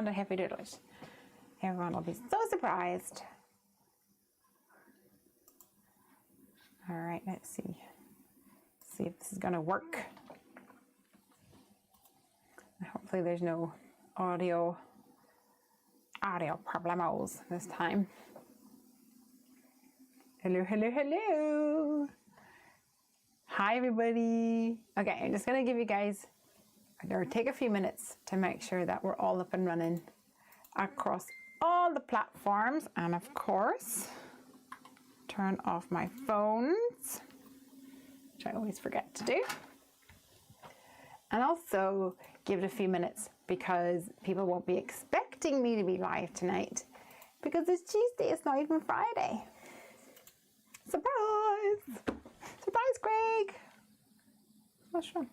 wanted Heffy Doodlers. Everyone will be so surprised. All right, let's see. See if this is gonna work. Hopefully there's no audio problemos this time. Hello, hello, hello. Hi, everybody. Okay, I'm just gonna give you guys, or take a few minutes to make sure that we're all up and running across all the platforms, and of course, turn off my phones, which I always forget to do. And also give it a few minutes because people won't be expecting me to be live tonight because it's Tuesday, it's not even Friday. Surprise! Surprise, Craig! What's wrong?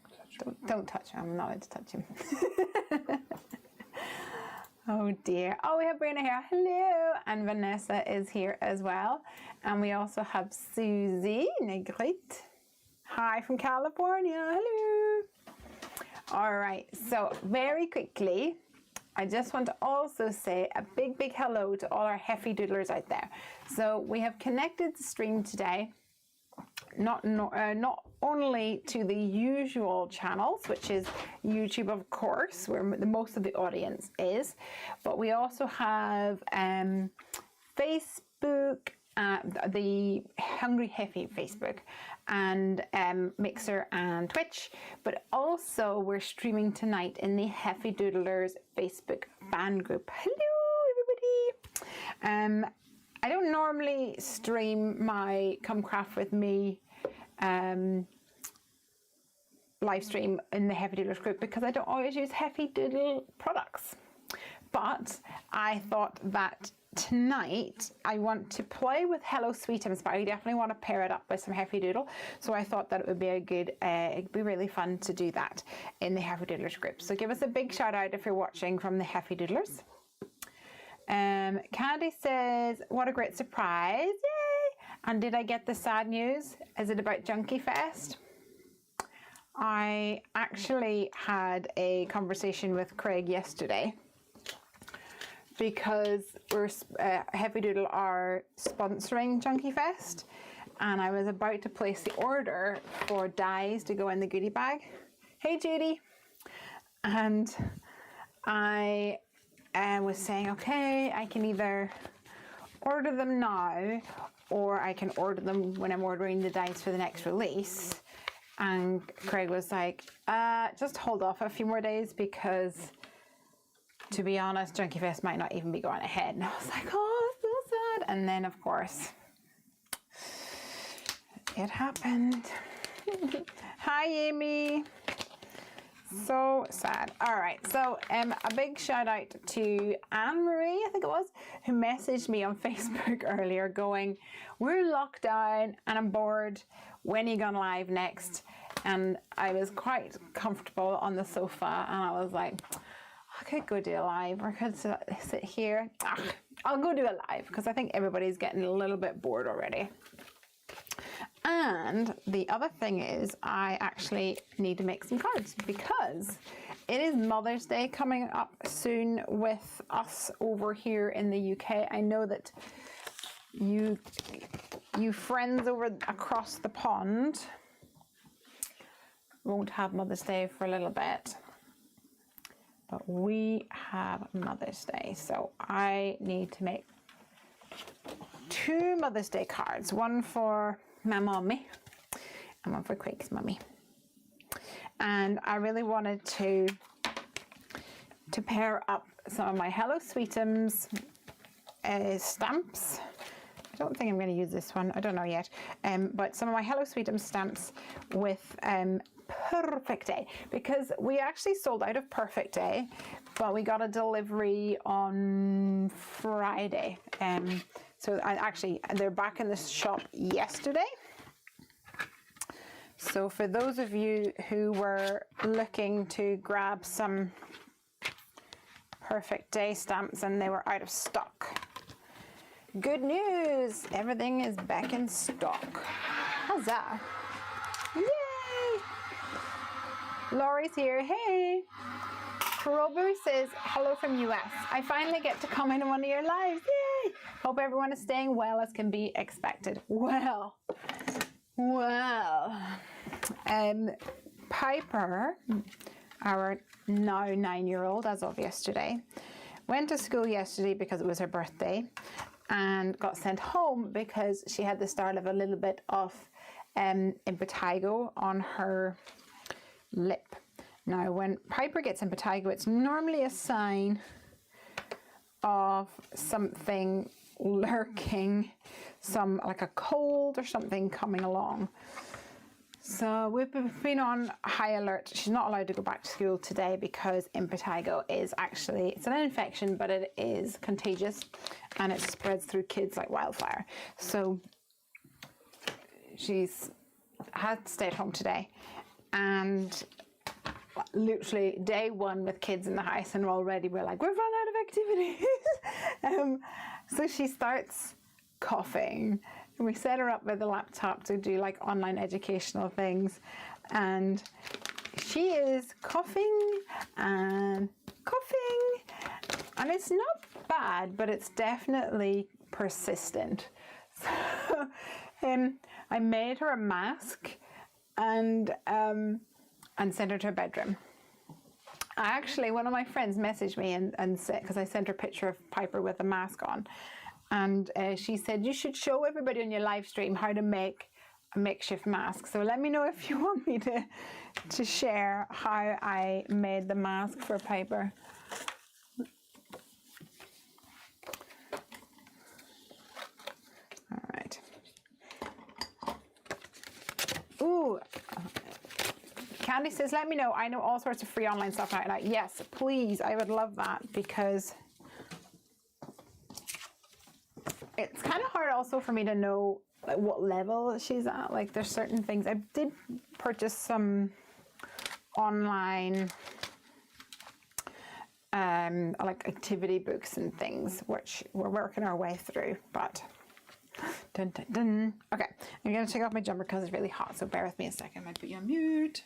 Don't touch him, I'm not allowed to touch him. Oh dear. Oh, we have Brina here. Hello. And Vanessa is here as well. And we also have Susie Negrit. Hi from California. Hello. All right. So very quickly, I just want to also say a big, big hello to all our Heffy Doodlers out there. So we have connected the stream today, not only to the usual channels, which is YouTube, of course, where most of the audience is, but we also have Facebook, the Hungry Heffy Facebook, and Mixer and Twitch, but also we're streaming tonight in the Heffy Doodlers Facebook fan group. Hello, everybody. I don't normally stream my Come Craft With Me live stream in the Heffy Doodlers group because I don't always use Heffy Doodle products. But I thought that tonight I want to play with Hello Sweetums, but I definitely want to pair it up with some Heffy Doodle. So I thought that it would be a good, it'd be really fun to do that in the Heffy Doodlers group. So give us a big shout out if you're watching from the Heffy Doodlers. Candy says, what a great surprise. Yay! And did I get the sad news? Is it about Junkie Fest? I actually had a conversation with Craig yesterday because we're Heffy Doodle are sponsoring Junkie Fest, and I was about to place the order for dyes to go in the goodie bag. Hey Judy. And I was saying, okay, I can either order them now or I can order them when I'm ordering the dyes for the next release. And Craig was like, just hold off a few more days because, to be honest, Junkie Fest might not even be going ahead. And I was like, oh, so sad. And then, of course, it happened. Hi, Amy. So sad. All right, so a big shout out to Anne-Marie, I think it was, who messaged me on Facebook earlier going, we're locked down and I'm bored. When are you going live next? And I was quite comfortable on the sofa and I was like, I could go do a live or I could sit here. I'll go do a live because I think everybody's getting a little bit bored already. And the other thing is I actually need to make some cards because it is Mother's Day coming up soon with us over here in the UK. I know that you friends over across the pond won't have Mother's Day for a little bit, but we have Mother's Day. So I need to make 2 Mother's Day cards, one for my mommy and one for Craig's mummy. And I really wanted to pair up some of my Hello Sweetums stamps. I don't think I'm going to use this one, I don't know yet, but some of my Hello Sweetums stamps with Perfect Day, because we actually sold out of Perfect Day, but we got a delivery on Friday. So they're back in the shop yesterday. So for those of you who were looking to grab some Perfect Day stamps and they were out of stock, good news, everything is back in stock. Huzzah! Yay! Laurie's here. Hey! Probu says, hello from US. I finally get to comment on one of your lives. Yay! Hope everyone is staying well as can be expected. Well. Piper, our now 9-year-old as of yesterday, went to school yesterday because it was her birthday and got sent home because she had the start of a little bit of impetigo on her lip. Now, when Piper gets impetigo, it's normally a sign of something lurking, like a cold or something coming along. So we've been on high alert. She's not allowed to go back to school today because impetigo is actually, it's an infection, but it is contagious and it spreads through kids like wildfire. So she's had to stay at home today, and literally day one with kids in the house, and already we're like, we've run out of activities. So she starts coughing, and we set her up with a laptop to do like online educational things, and she is coughing and coughing, and it's not bad, but it's definitely persistent. So I made her a mask and sent her to her bedroom. Actually, one of my friends messaged me and said, because I sent her a picture of Piper with a mask on, and she said, you should show everybody on your live stream how to make a makeshift mask. So let me know if you want me to share how I made the mask for Piper. All right. Ooh. Candy says, let me know. I know all sorts of free online stuff now. Like, yes, please. I would love that, because it's kind of hard also for me to know like what level she's at. Like, there's certain things. I did purchase some online like activity books and things, which we're working our way through, but dun, dun, dun. Okay, I'm gonna take off my jumper because it's really hot, so bear with me a second. I might put you on mute.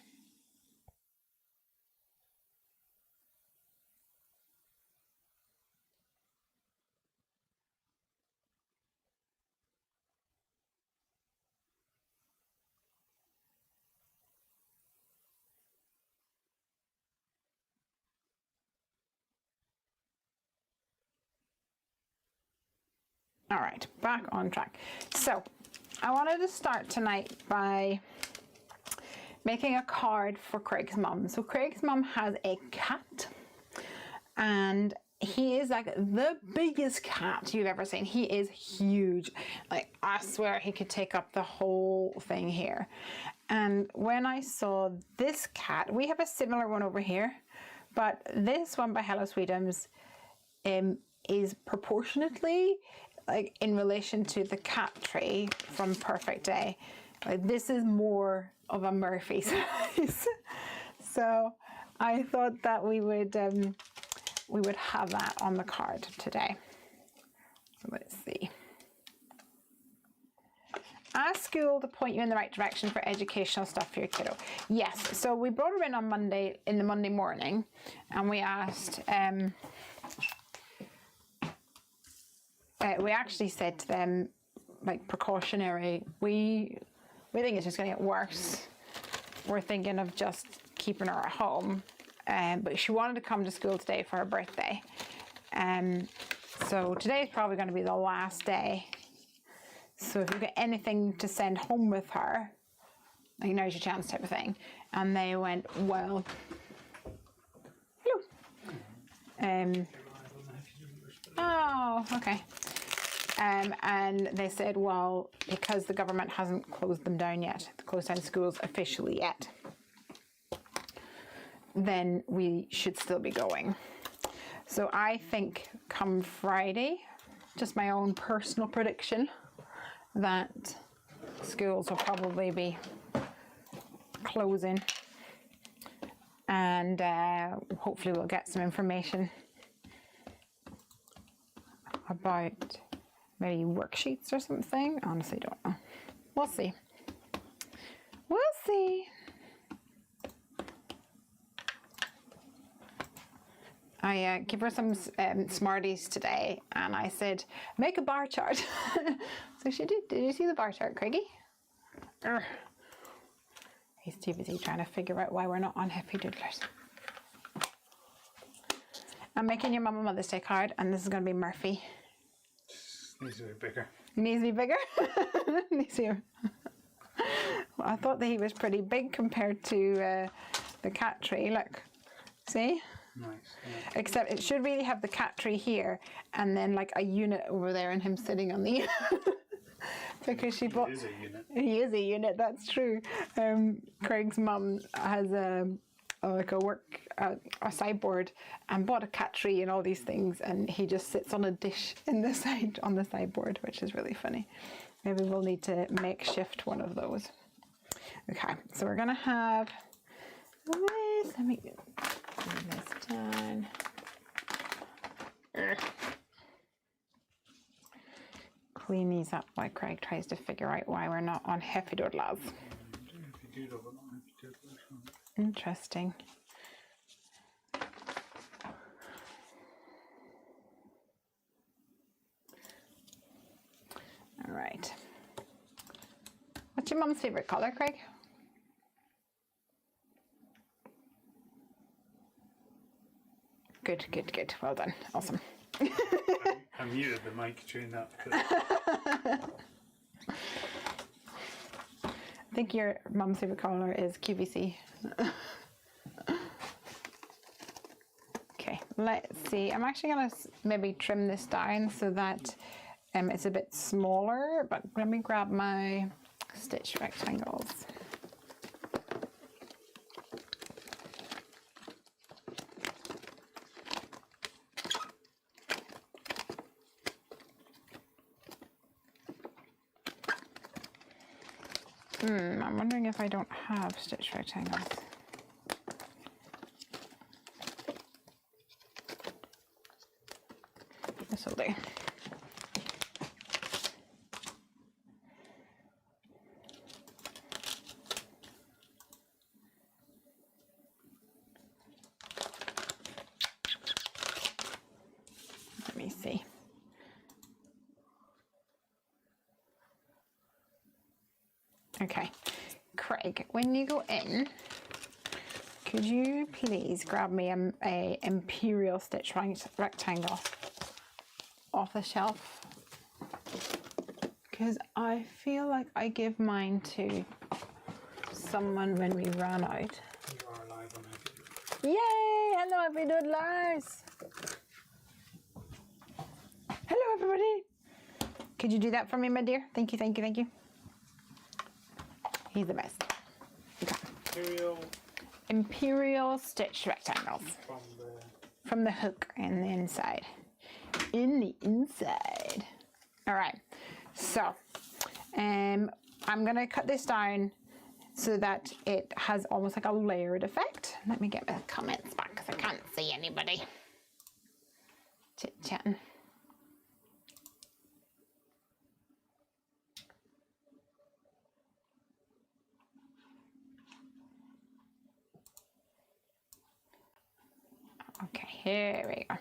All right, back on track. So I wanted to start tonight by making a card for Craig's mum. So Craig's mum has a cat, and he is like the biggest cat you've ever seen. He is huge. Like, I swear he could take up the whole thing here. And when I saw this cat, we have a similar one over here, but this one by Hello Sweetums is proportionately, like, in relation to the cat tree from Perfect Day. Like, this is more of a Murphy size. So I thought that we would have that on the card today. So let's see. Ask school to point you in the right direction for educational stuff for your kiddo. Yes, so we brought her in on Monday, in the Monday morning, and we asked, we actually said to them, like, precautionary, we think it's just going to get worse. We're thinking of just keeping her at home. But she wanted to come to school today for her birthday. So today is probably going to be the last day. So if you've got anything to send home with her, like, now's your chance type of thing. And they went, well, hello. Oh, okay. And they said, well, because the government hasn't closed them down yet, closed down schools officially yet, then we should still be going. So I think come Friday, just my own personal prediction, that schools will probably be closing, and hopefully we'll get some information about maybe worksheets or something. Honestly, don't know. We'll see. We'll see. I gave her some Smarties today, and I said, make a bar chart. So she did. Did you see the bar chart, Craigie? He's too busy trying to figure out why we're not on Heffy Doodlers. I'm making your Mum a Mother's Day card, and this is going to be Murphy. Needs to be bigger. Needs to be bigger? Needs to be... Well, I thought that he was pretty big compared to the cat tree. Look, see? Nice. Yeah. Except it should really have the cat tree here, and then like a unit over there, and him sitting on the unit. Because she bought. He is a unit. He is a unit. That's true. Craig's mum has like a sideboard, and bought a cat tree and all these things, and he just sits on a dish in the sideboard, which is really funny. Maybe we'll need to makeshift one of those. Okay, so we're gonna have this. Let me get this done. Clean these up while Craig tries to figure out why we're not on Heffy Doodlers. Interesting. All right. What's your mum's favorite color, Craig? Good, good, good. Well done. Awesome. I muted the mic during that. I think your mum's favorite color is QVC. Okay, let's see. I'm actually going to maybe trim this down so that it's a bit smaller, but let me grab my stitch rectangles. I'm wondering if I don't have stitch rectangles. This will do. Let me see. Okay, Craig, when you go in, could you please grab me a imperial stitch rectangle off the shelf? Because I feel like I give mine to someone when we ran out. You are live on Heffy. Yay! Hello, Heffy Doodlers! Hello, everybody! Could you do that for me, my dear? Thank you, thank you, thank you. He's the best. Okay. Imperial stitch rectangles. From the hook in the inside. In the inside. All right. So, I'm going to cut this down so that it has almost like a layered effect. Let me get my comments back because I can't see anybody chit-chatting. Okay, here we go.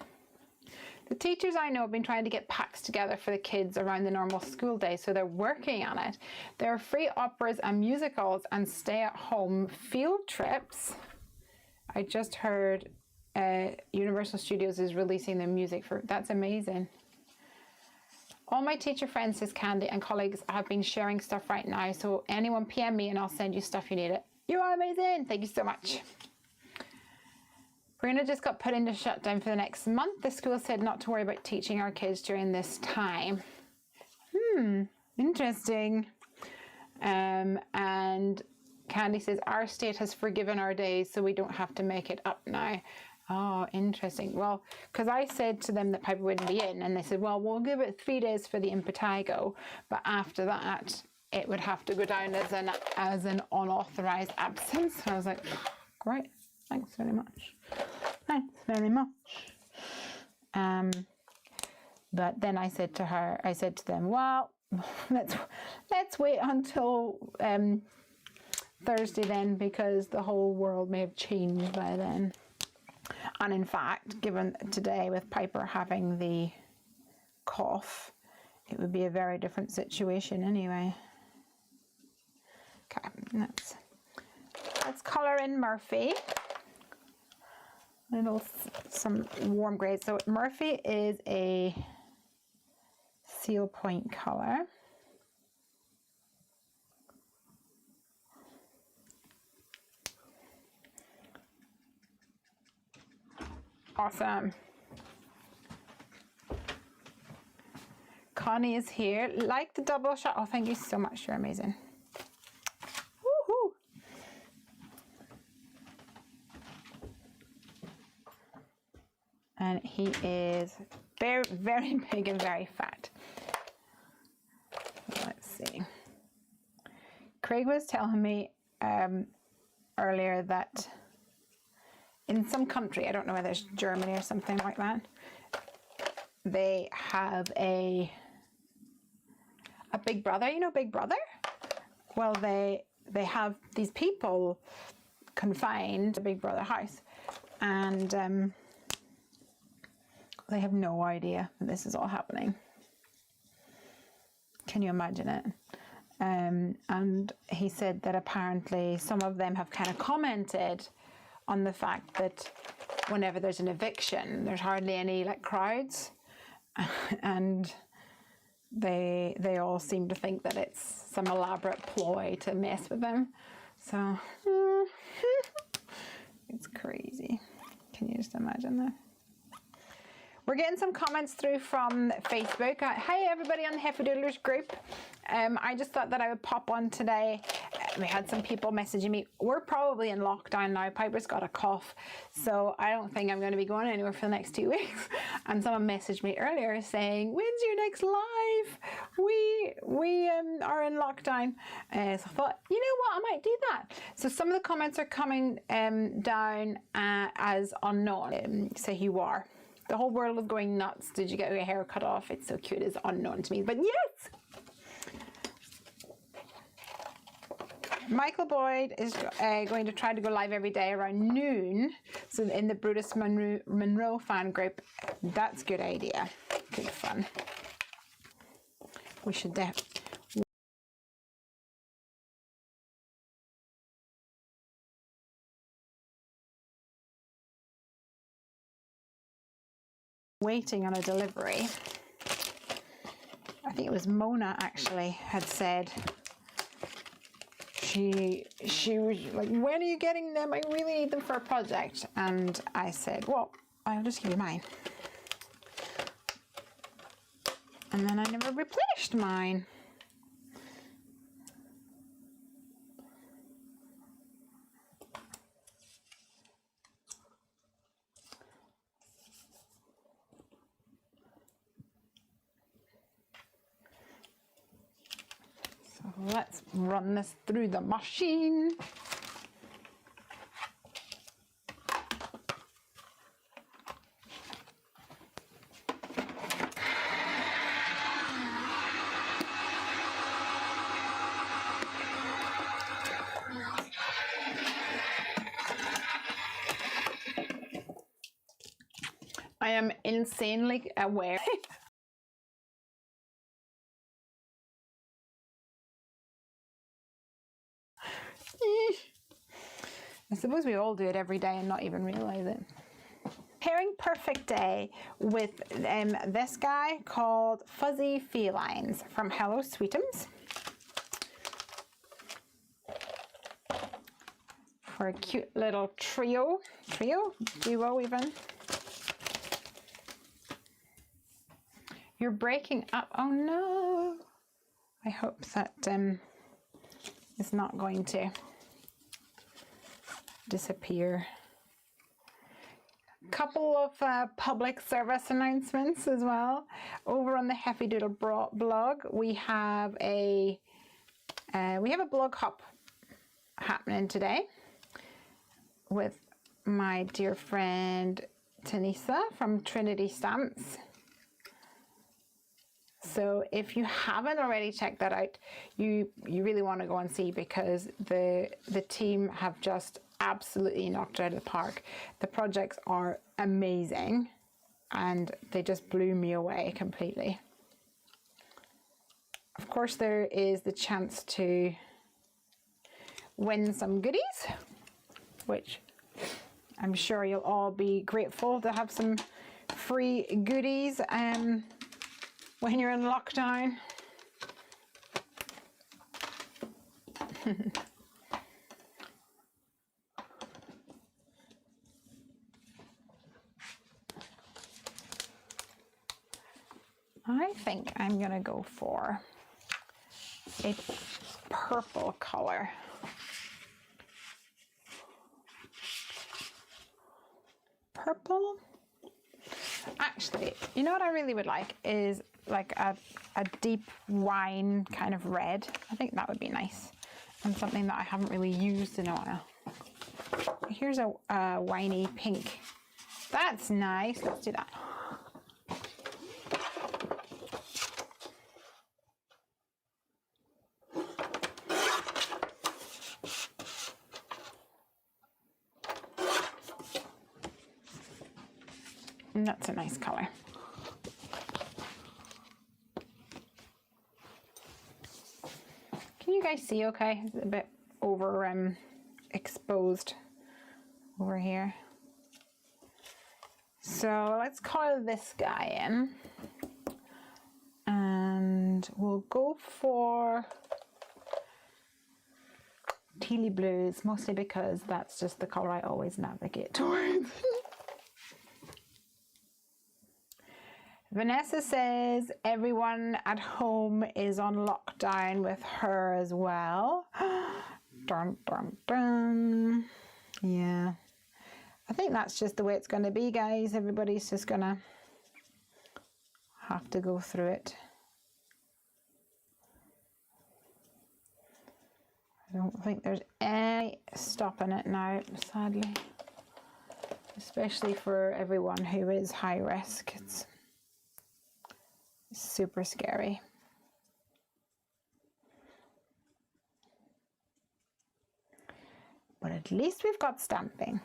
The teachers I know have been trying to get packs together for the kids around the normal school day, so they're working on it. There are free operas and musicals and stay-at-home field trips. I just heard Universal Studios is releasing their music for, that's amazing. All my teacher friends, says Candy, and colleagues have been sharing stuff right now, so anyone PM me and I'll send you stuff you need it. You are amazing. Thank you so much. Brianna just got put into shutdown for the next month. The school said not to worry about teaching our kids during this time. Interesting. And Candy says, our state has forgiven our days, so we don't have to make it up now. Oh, interesting. Well, because I said to them that Piper wouldn't be in, and they said, well, we'll give it 3 days for the impetigo, but after that, it would have to go down as an unauthorized absence. And I was like, great. Thanks very much. Thanks very much. But then I said to them, well, let's wait until Thursday then, because the whole world may have changed by then. And in fact, given today with Piper having the cough, it would be a very different situation anyway. Okay, let's colour in Murphy. Some warm grades. So Murphy is a seal point colour. Awesome. Connie is here. Like the double shot. Oh, thank you so much. You're amazing. Woohoo! And he is very, very big and very fat. Let's see. Craig was telling me earlier that in some country, I don't know whether it's Germany or something like that, they have a Big Brother. You know Big Brother? Well, they have these people confined to Big Brother house, and they have no idea that this is all happening. Can you imagine it? And he said that apparently some of them have kind of commented on the fact that whenever there's an eviction, there's hardly any like crowds, and they all seem to think that it's some elaborate ploy to mess with them. So it's crazy. Can you just imagine that? We're getting some comments through from Facebook. Hi everybody on the Heffy Doodlers group. I just thought that I would pop on today. We had some people messaging me. We're probably in lockdown now. Piper's got a cough, so I don't think I'm going to be going anywhere for the next 2 weeks. And someone messaged me earlier saying, "When's your next live? We are in lockdown." So I thought, you know what, I might do that. So some of the comments are coming down as unknown. Say who you are. The whole world is going nuts. Did you get your hair cut off? It's so cute. It's unknown to me. But yes! Michael Boyd is going to try to go live every day around noon. So in the Brutus Monroe fan group. That's a good idea. Good fun. We should waiting on a delivery. I think it was Mona actually had said she was like, "When are you getting them? I really need them for a project." And I said, "Well, I'll just give you mine." And then I never replenished mine. Let's run this through the machine. I am insanely aware. I suppose we all do it every day and not even realize it. Pairing Perfect Day with this guy called Fuzzy Felines from Hello Sweetums. For a cute little duo even. You're breaking up. Oh no. I hope that is not going to disappear. Couple of public service announcements as well. Over on the Heffy Doodle blog, we have a blog hop happening today with my dear friend Tanisa from Trinity Stamps. So if you haven't already checked that out, you really want to go and see, because the team have just absolutely knocked it out of the park. The projects are amazing and they just blew me away completely. Of course, there is the chance to win some goodies, which I'm sure you'll all be grateful to have some free goodies when you're in lockdown. I think I'm going to go for a purple color. Purple? Actually, you know what I really would like is like a deep wine kind of red. I think that would be nice. And something that I haven't really used in a while. Here's a winey pink. That's nice. Let's do that. And that's a nice color. Can you guys see okay? It's a bit over exposed over here. So let's color this guy in. And we'll go for tealy blues, mostly because that's just the color I always navigate towards. Vanessa says everyone at home is on lockdown with her as well. Dun, dun, dun. Yeah. I think that's just the way it's going to be, guys. Everybody's just going to have to go through it. I don't think there's any stopping it now, sadly. Especially for everyone who is high risk. It's super scary. But at least we've got stamping.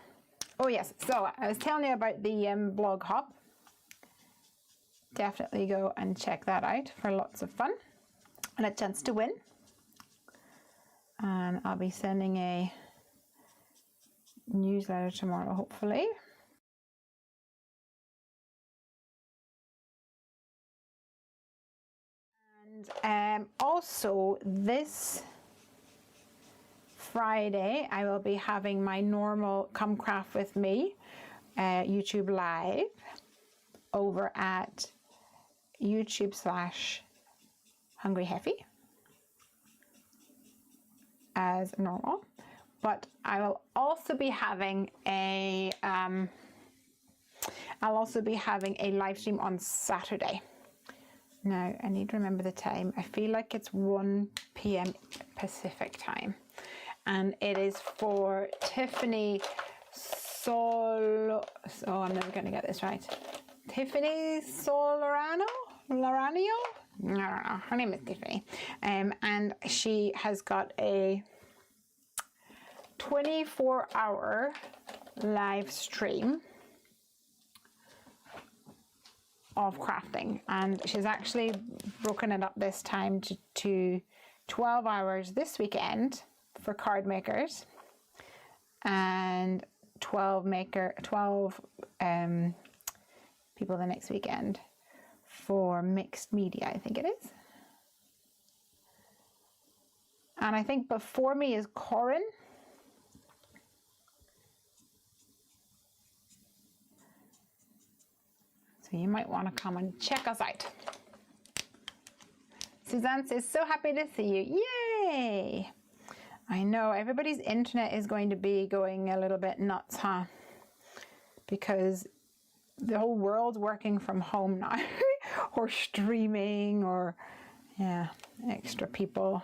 Oh yes, so I was telling you about the blog hop. Definitely go and check that out for lots of fun and a chance to win. And I'll be sending a newsletter tomorrow, hopefully. And also this Friday, I will be having my normal Come Craft With Me YouTube live over at YouTube/Hungry Heffy as normal. But I will also be having a live stream on Saturday. Now, I need to remember the time. I feel like it's 1 p.m. Pacific time. And it is for Tiffany I'm never going to get this right. Tiffany Solarano? Loranio? I don't know. Her name is Tiffany. And she has got a 24-hour live stream of crafting, and she's actually broken it up this time to 12 hours this weekend for card makers and 12 people the next weekend for mixed media, I think it is. And I think before me is Corin. So you might want to come and check us out. Suzanne says, so happy to see you. Yay! I know everybody's internet is going to be going a little bit nuts, huh? Because the whole world's working from home now or streaming or, yeah, extra people.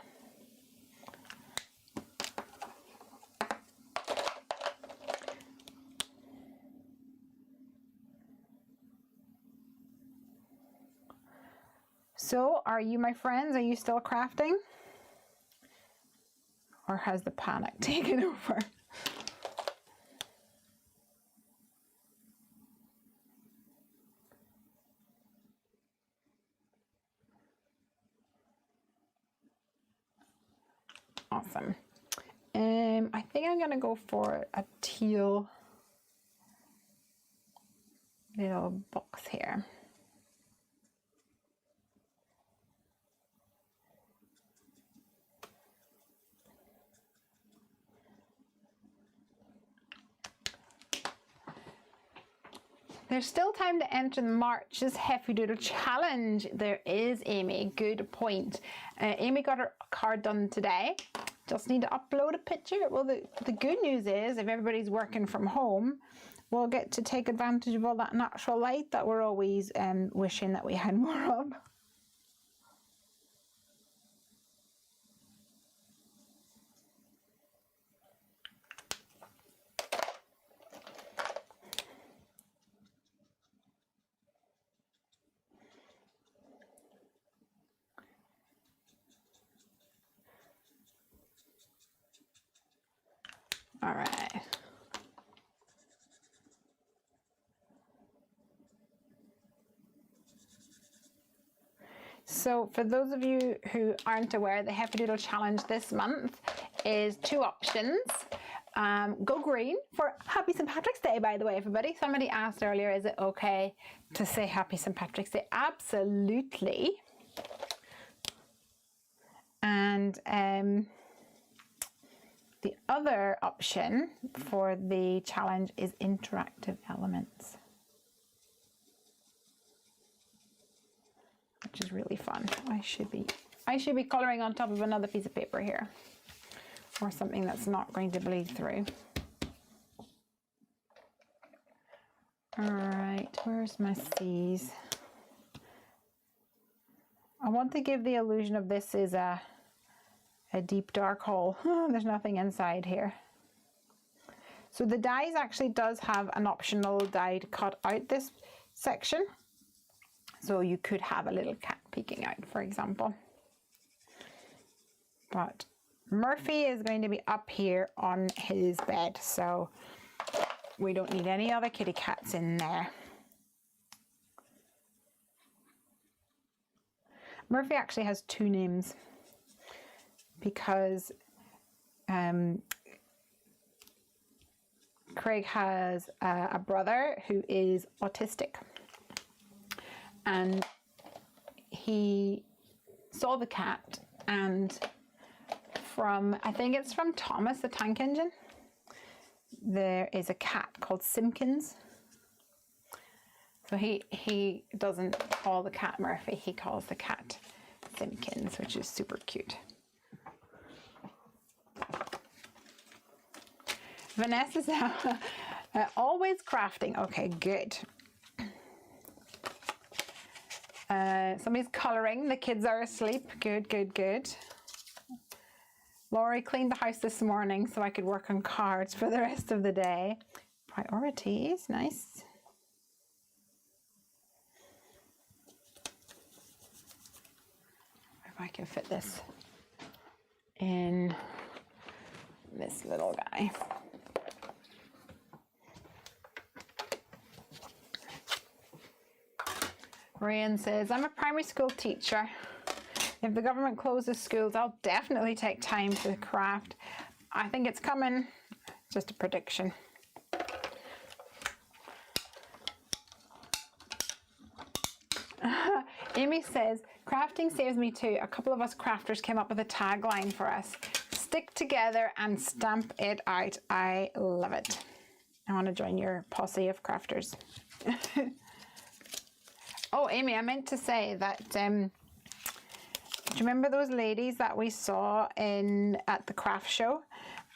So, are you, my friends, are you still crafting? Or has the panic taken over? Awesome. I think I'm gonna go for a teal little box here. There's still time to enter March's Heffy Doodle Challenge. There is, Amy. Good point. Amy got her card done today. Just need to upload a picture. Well, the good news is if everybody's working from home, we'll get to take advantage of all that natural light that we're always wishing that we had more of. All right. So for those of you who aren't aware, the Heffy Doodle Challenge this month is 2 options. Go green for Happy St. Patrick's Day, by the way, everybody. Somebody asked earlier, is it okay to say Happy St. Patrick's Day? Absolutely. And the other option for the challenge is interactive elements, which is really fun. I should be coloring on top of another piece of paper here, or something that's not going to bleed through. All right, where's my C's? I want to give the illusion of this is a deep dark hole. There's nothing inside here. So the dies actually does have an optional die to cut out this section. So you could have a little cat peeking out, for example. But Murphy is going to be up here on his bed, so we don't need any other kitty cats in there. Murphy actually has 2 names because Craig has a brother who is autistic, and he saw the cat, and I think it's from Thomas the Tank Engine, there is a cat called Simpkins. So he doesn't call the cat Murphy, he calls the cat Simpkins, which is super cute. Vanessa's always crafting. Okay, good. Somebody's coloring. The kids are asleep. Good, good, good. Laurie cleaned the house this morning so I could work on cards for the rest of the day. Priorities, nice. If I can fit this in this little guy. Ryan says, I'm a primary school teacher. If the government closes schools, I'll definitely take time to craft. I think it's coming. Just a prediction. Amy says, crafting saves me too. A couple of us crafters came up with a tagline for us. Stick together and stamp it out. I love it. I want to join your posse of crafters. Oh, Amy, I meant to say that, do you remember those ladies that we saw at the craft show?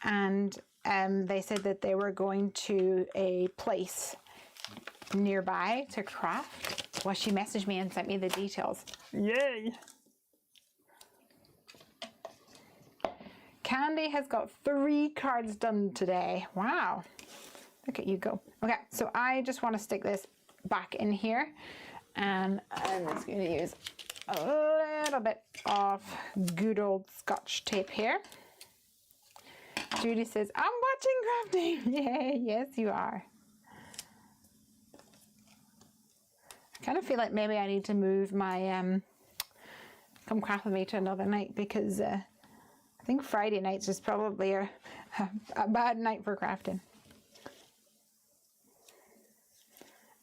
And they said that they were going to a place nearby to craft. Well, she messaged me and sent me the details. Yay! Candy has got 3 cards done today. Wow. Look at you go. Okay, so I just want to stick this back in here. And I'm just going to use a little bit of good old Scotch tape here. Judy says, I'm watching crafting. Yay, yes you are. I kind of feel like maybe I need to move my Come Craft With Me to another night, because I I think Friday nights is probably a bad night for crafting.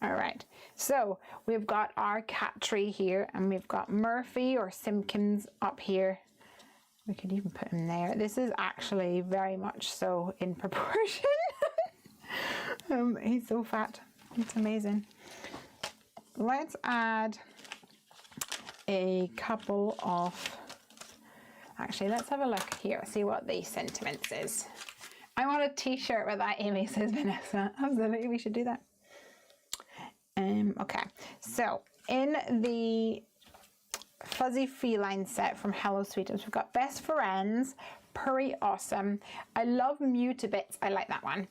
All right, so we've got our cat tree here, and we've got Murphy or Simpkins up here. We could even put him there. This is actually very much so in proportion. He's so fat. It's amazing. Let's add a couple of... Actually, let's have a look here, see what the sentiments is. I want a t-shirt with that, Amy, says Vanessa. Absolutely, we should do that. Okay, so in the Fuzzy Feline set from Hello Sweetums, we've got Best Friends, Purry Awesome. I love Mew to Bits. I like that one.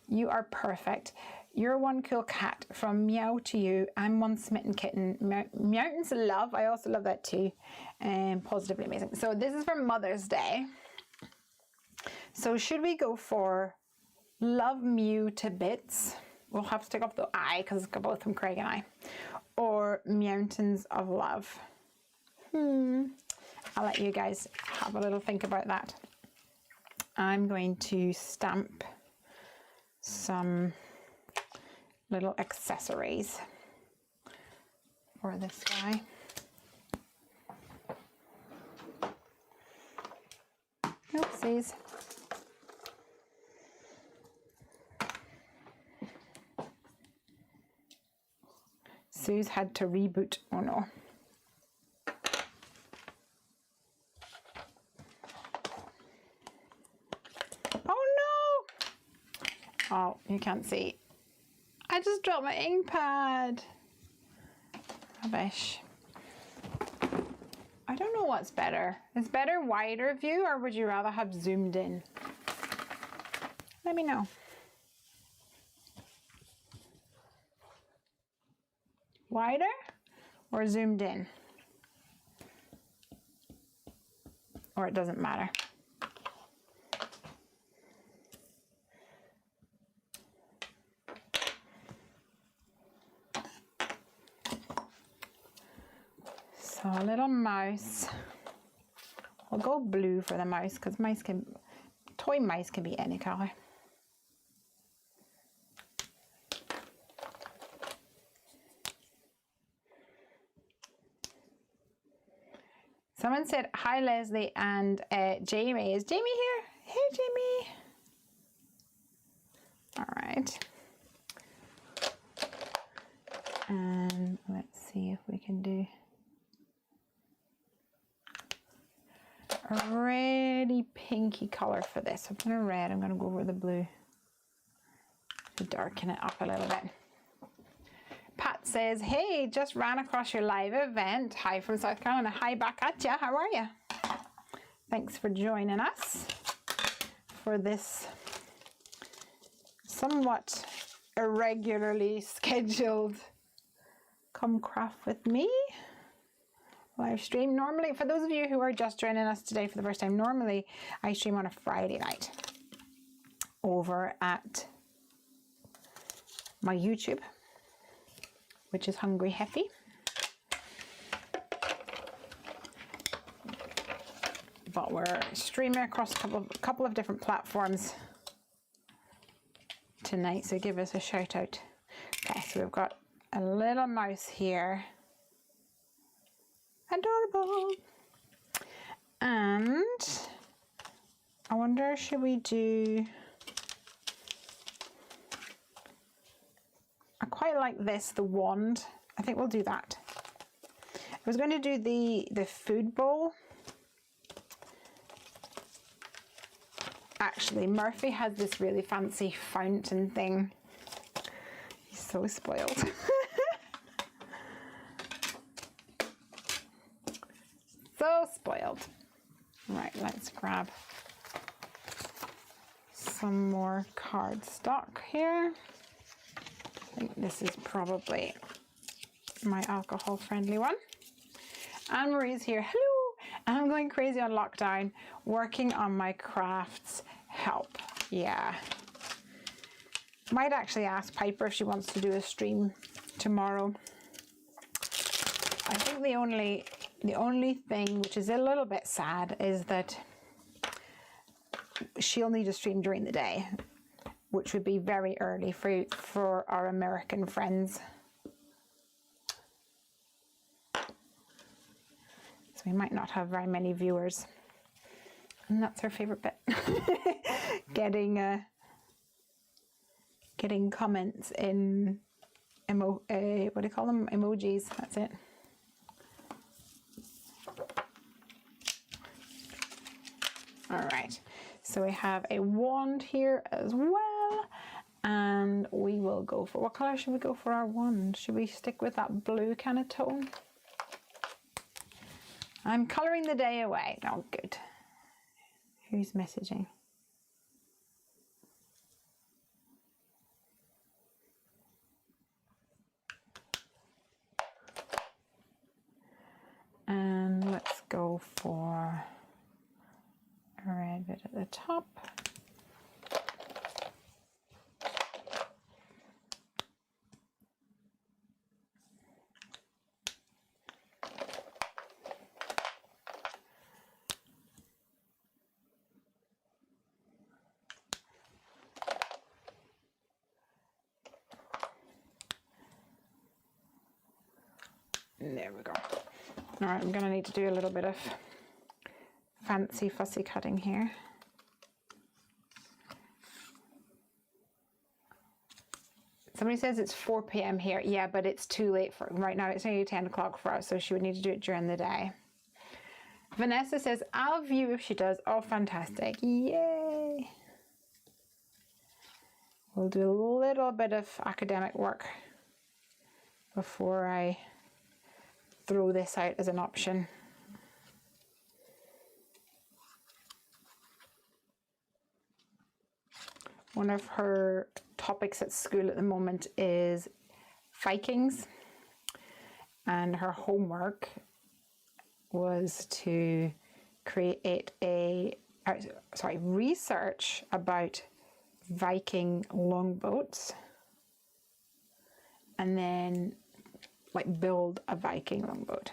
You Are Perfect. You're One Cool Cat, From Meow to You. I'm One Smitten Kitten. Mountains of Love. I also love that too. Positively Amazing. So this is for Mother's Day. So should we go for Love Mew to Bits? We'll have to take off the I because it's got both from Craig and I. Or Mountains of Love. I'll let you guys have a little think about that. I'm going to stamp some little accessories for this guy. Oopsies. Sue's had to reboot. Oh no. Oh, you can't see. I just dropped my ink pad. Rubbish. I don't know what's better. Is better wider view, or would you rather have zoomed in? Let me know. Wider or zoomed in? Or it doesn't matter. So a little mouse. We'll go blue for the mouse because toy mice can be any color. Someone said, hi Leslie and Jamie. Is Jamie here? Hey Jamie. All right. And let's see if we can do a reddy pinky color for this. I'm gonna red, I'm gonna go over the blue to darken it up a little bit. Pat says, hey, just ran across your live event. Hi from South Carolina. Hi back at ya. How are you? Thanks for joining us for this somewhat irregularly scheduled Come Craft With Me live stream. Normally, for those of you who are just joining us today for the first time, normally I stream on a Friday night over at my YouTube, which is Hungry Heffy. But we're streaming across a couple of different platforms tonight, so give us a shout out. Okay, so we've got a little mouse here. Adorable. And I wonder, should we do... I quite like this, the wand. I think we'll do that. I was going to do the food bowl. Actually, Murphy has this really fancy fountain thing. He's so spoiled. So spoiled. Right, let's grab some more cardstock here. I think this is probably my alcohol friendly one. Anne Marie's here. Hello! I'm going crazy on lockdown, working on my crafts. Help. Yeah. Might actually ask Piper if she wants to do a stream tomorrow. I think the only thing which is a little bit sad is that she'll need a stream during the day, which would be very early for our American friends. So we might not have very many viewers. And that's her favorite bit. Getting comments in what do you call them? Emojis. That's it. All right. So we have a wand here as well. And we will go for, what color should we go for our wand? Should we stick with that blue kind of tone? I'm coloring the day away. Oh, good. Who's messaging? And let's go for a red bit at the top. There we go. All right, I'm going to need to do a little bit of fancy fussy cutting here. Somebody says it's 4 p.m. here. Yeah, but it's too late for right now. It's only 10 o'clock for us, so she would need to do it during the day. Vanessa says, I'll view if she does. Oh, fantastic. Yay. We'll do a little bit of academic work before I throw this out as an option. One of her topics at school at the moment is Vikings, and her homework was to create research about Viking longboats and then like build a Viking longboat.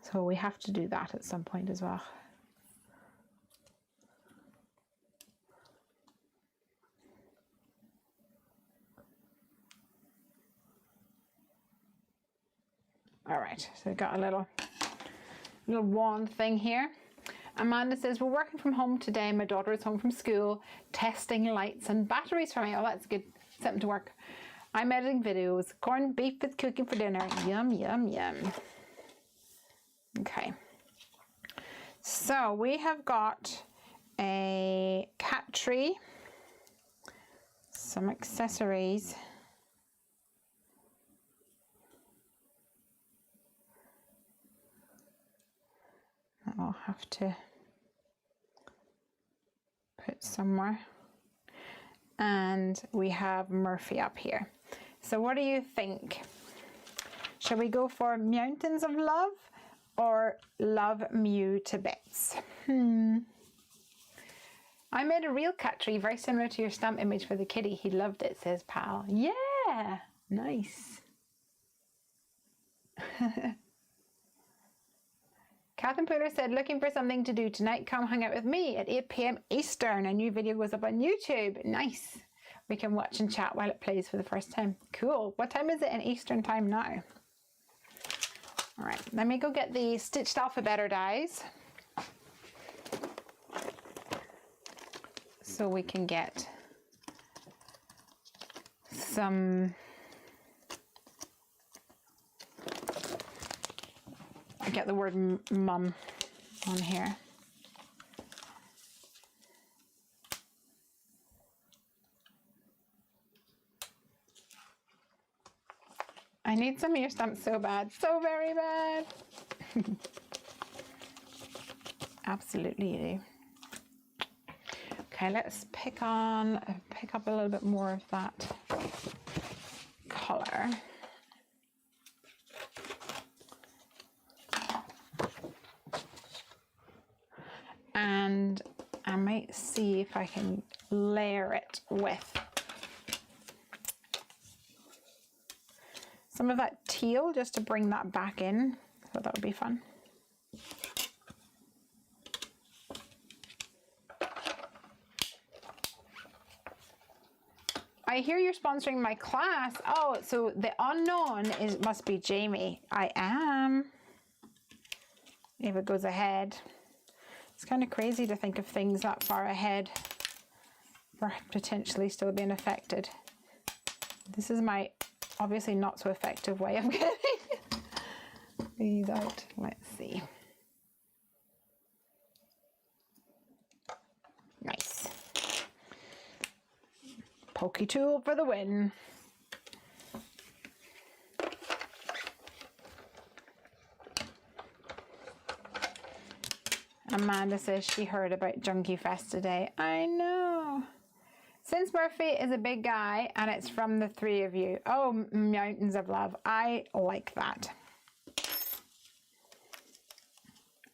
So we have to do that at some point as well. All right, so we've got a little wand thing here. Amanda says, we're working from home today. My daughter is home from school, testing lights and batteries for me. Oh, that's good. Something to work. I'm editing videos. Corned beef is cooking for dinner. Yum, yum, yum. Okay. So we have got a cat tree, some accessories. I'll have to put somewhere. And we have Murphy up here. So what do you think? Shall we go for Mountains of Love or Love Mew to Bits? I made a real cat tree very similar to your stamp image for the kitty. He loved it, says Pal. Yeah, nice. Catherine Pooler said, looking for something to do tonight, come hang out with me at 8 p.m. Eastern. A new video goes up on YouTube. Nice. We can watch and chat while it plays for the first time. Cool. What time is it in Eastern time now? All right, let me go get the stitched alphabet dies so we can get some. I get the word mum on here. I need some of your stamps so bad, so very bad. Absolutely you do. Okay, let's pick up a little bit more of that color. And I might see if I can layer it with some of that teal just to bring that back in. So that would be fun. I hear you're sponsoring my class. Oh, so the unknown must be Jamie. I am. If it goes ahead. It's kind of crazy to think of things that far ahead for potentially still being affected. This is my obviously not so effective way of getting these out. Let's see. Nice. Pokey tool for the win. Amanda says she heard about Junkie Fest today. I know. Since Murphy is a big guy and it's from the three of you. Oh, Mountains of Love. I like that.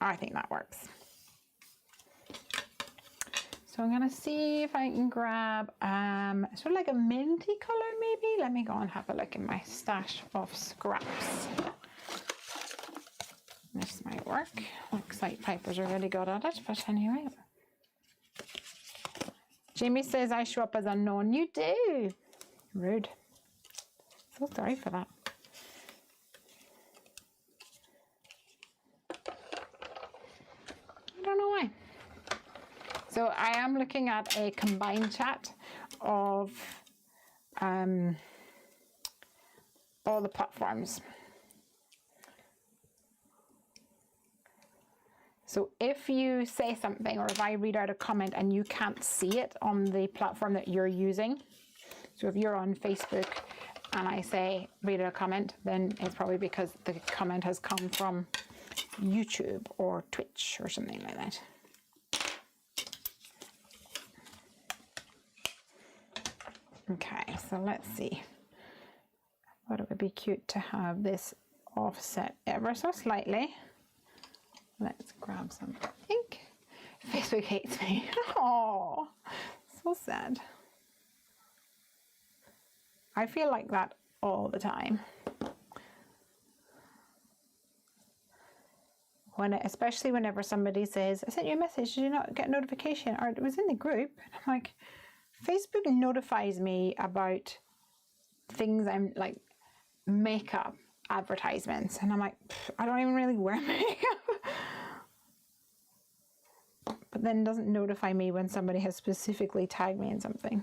I think that works. So I'm going to see if I can grab sort of like a minty color maybe. Let me go and have a look in my stash of scraps. This might work. Looks like Piper's are really good at it, but anyway. Jamie says I show up as unknown. You do. Rude. So sorry for that. I don't know why. So I am looking at a combined chat of all the platforms. So if you say something, or if I read out a comment and you can't see it on the platform that you're using, so if you're on Facebook and I say read out a comment, then it's probably because the comment has come from YouTube or Twitch or something like that. Okay, so let's see. I thought it would be cute to have this offset ever so slightly. Let's grab some ink. Facebook hates me. Oh, so sad. I feel like that all the time. Especially whenever somebody says, I sent you a message, did you not get a notification? Or it was in the group. And I'm like, Facebook notifies me about things I'm like makeup advertisements. And I'm like, I don't even really wear makeup. But then doesn't notify me when somebody has specifically tagged me in something.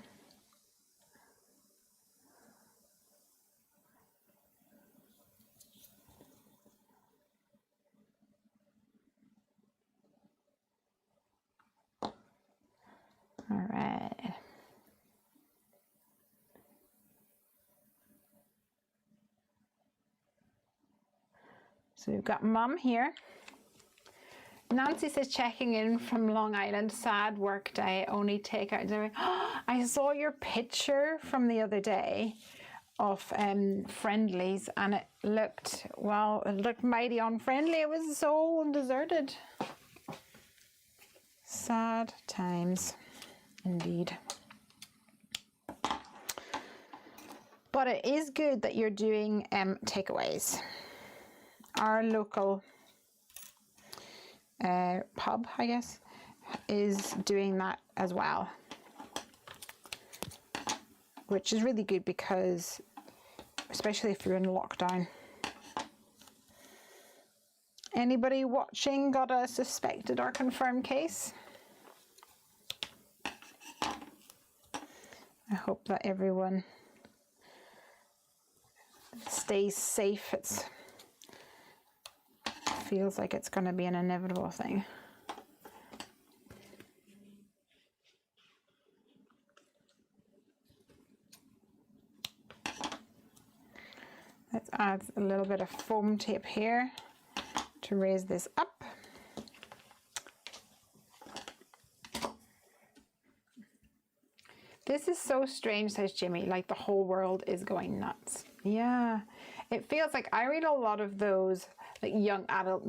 All right. So we've got Mum here. Nancy says checking in from Long Island, sad work day, only takeout. I saw your picture from the other day of Friendlies and it looked, well, it looked mighty unfriendly. It was so deserted. Sad times indeed. But it is good that you're doing takeaways. Our local pub, I guess, is doing that as well, which is really good because, especially if you're in lockdown. Anybody watching got a suspected or confirmed case? I hope that everyone stays safe. Feels like it's going to be an inevitable thing. Let's add a little bit of foam tape here to raise this up. This is so strange, says Jimmy, like the whole world is going nuts. Yeah, it feels like I read a lot of those like young adult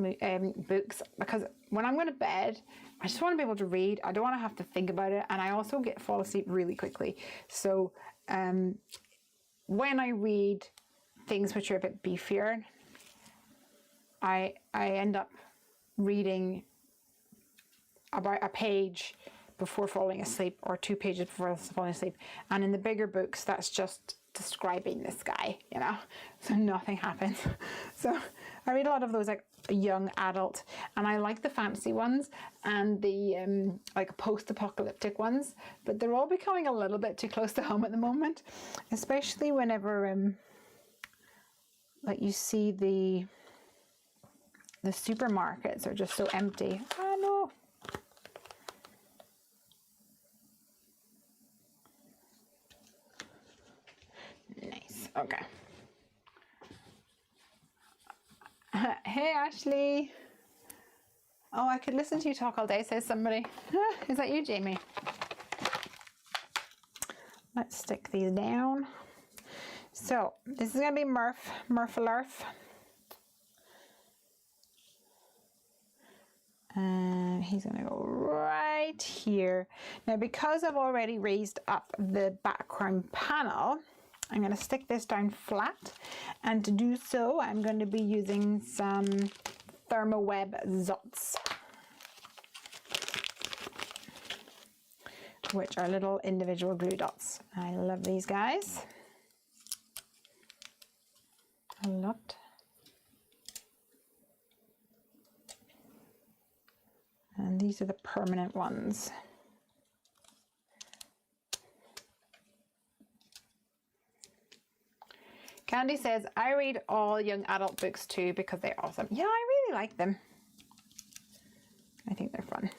books because when I'm going to bed, I just want to be able to read. I don't want to have to think about it, and I also fall asleep really quickly. So when I read things which are a bit beefier, I end up reading about a page before falling asleep, or 2 pages before falling asleep. And in the bigger books, that's just describing the sky, you know, so nothing happens. So I read a lot of those like young adult, and I like the fantasy ones and the like post-apocalyptic ones, but they're all becoming a little bit too close to home at the moment, especially whenever like you see the supermarkets are just so empty. Oh no. Nice. Okay. Hey Ashley. Oh, I could listen to you talk all day, says somebody. Is that you, Jamie? Let's stick these down. So this is gonna be Murph-a-Lurf. And he's gonna go right here. Now, because I've already raised up the background panel, I'm going to stick this down flat, and to do so I'm going to be using some Thermoweb Zots, which are little individual glue dots. I love these guys a lot. And these are the permanent ones. Candy says, I read all young adult books too because they're awesome. Yeah, I really like them. I think they're fun.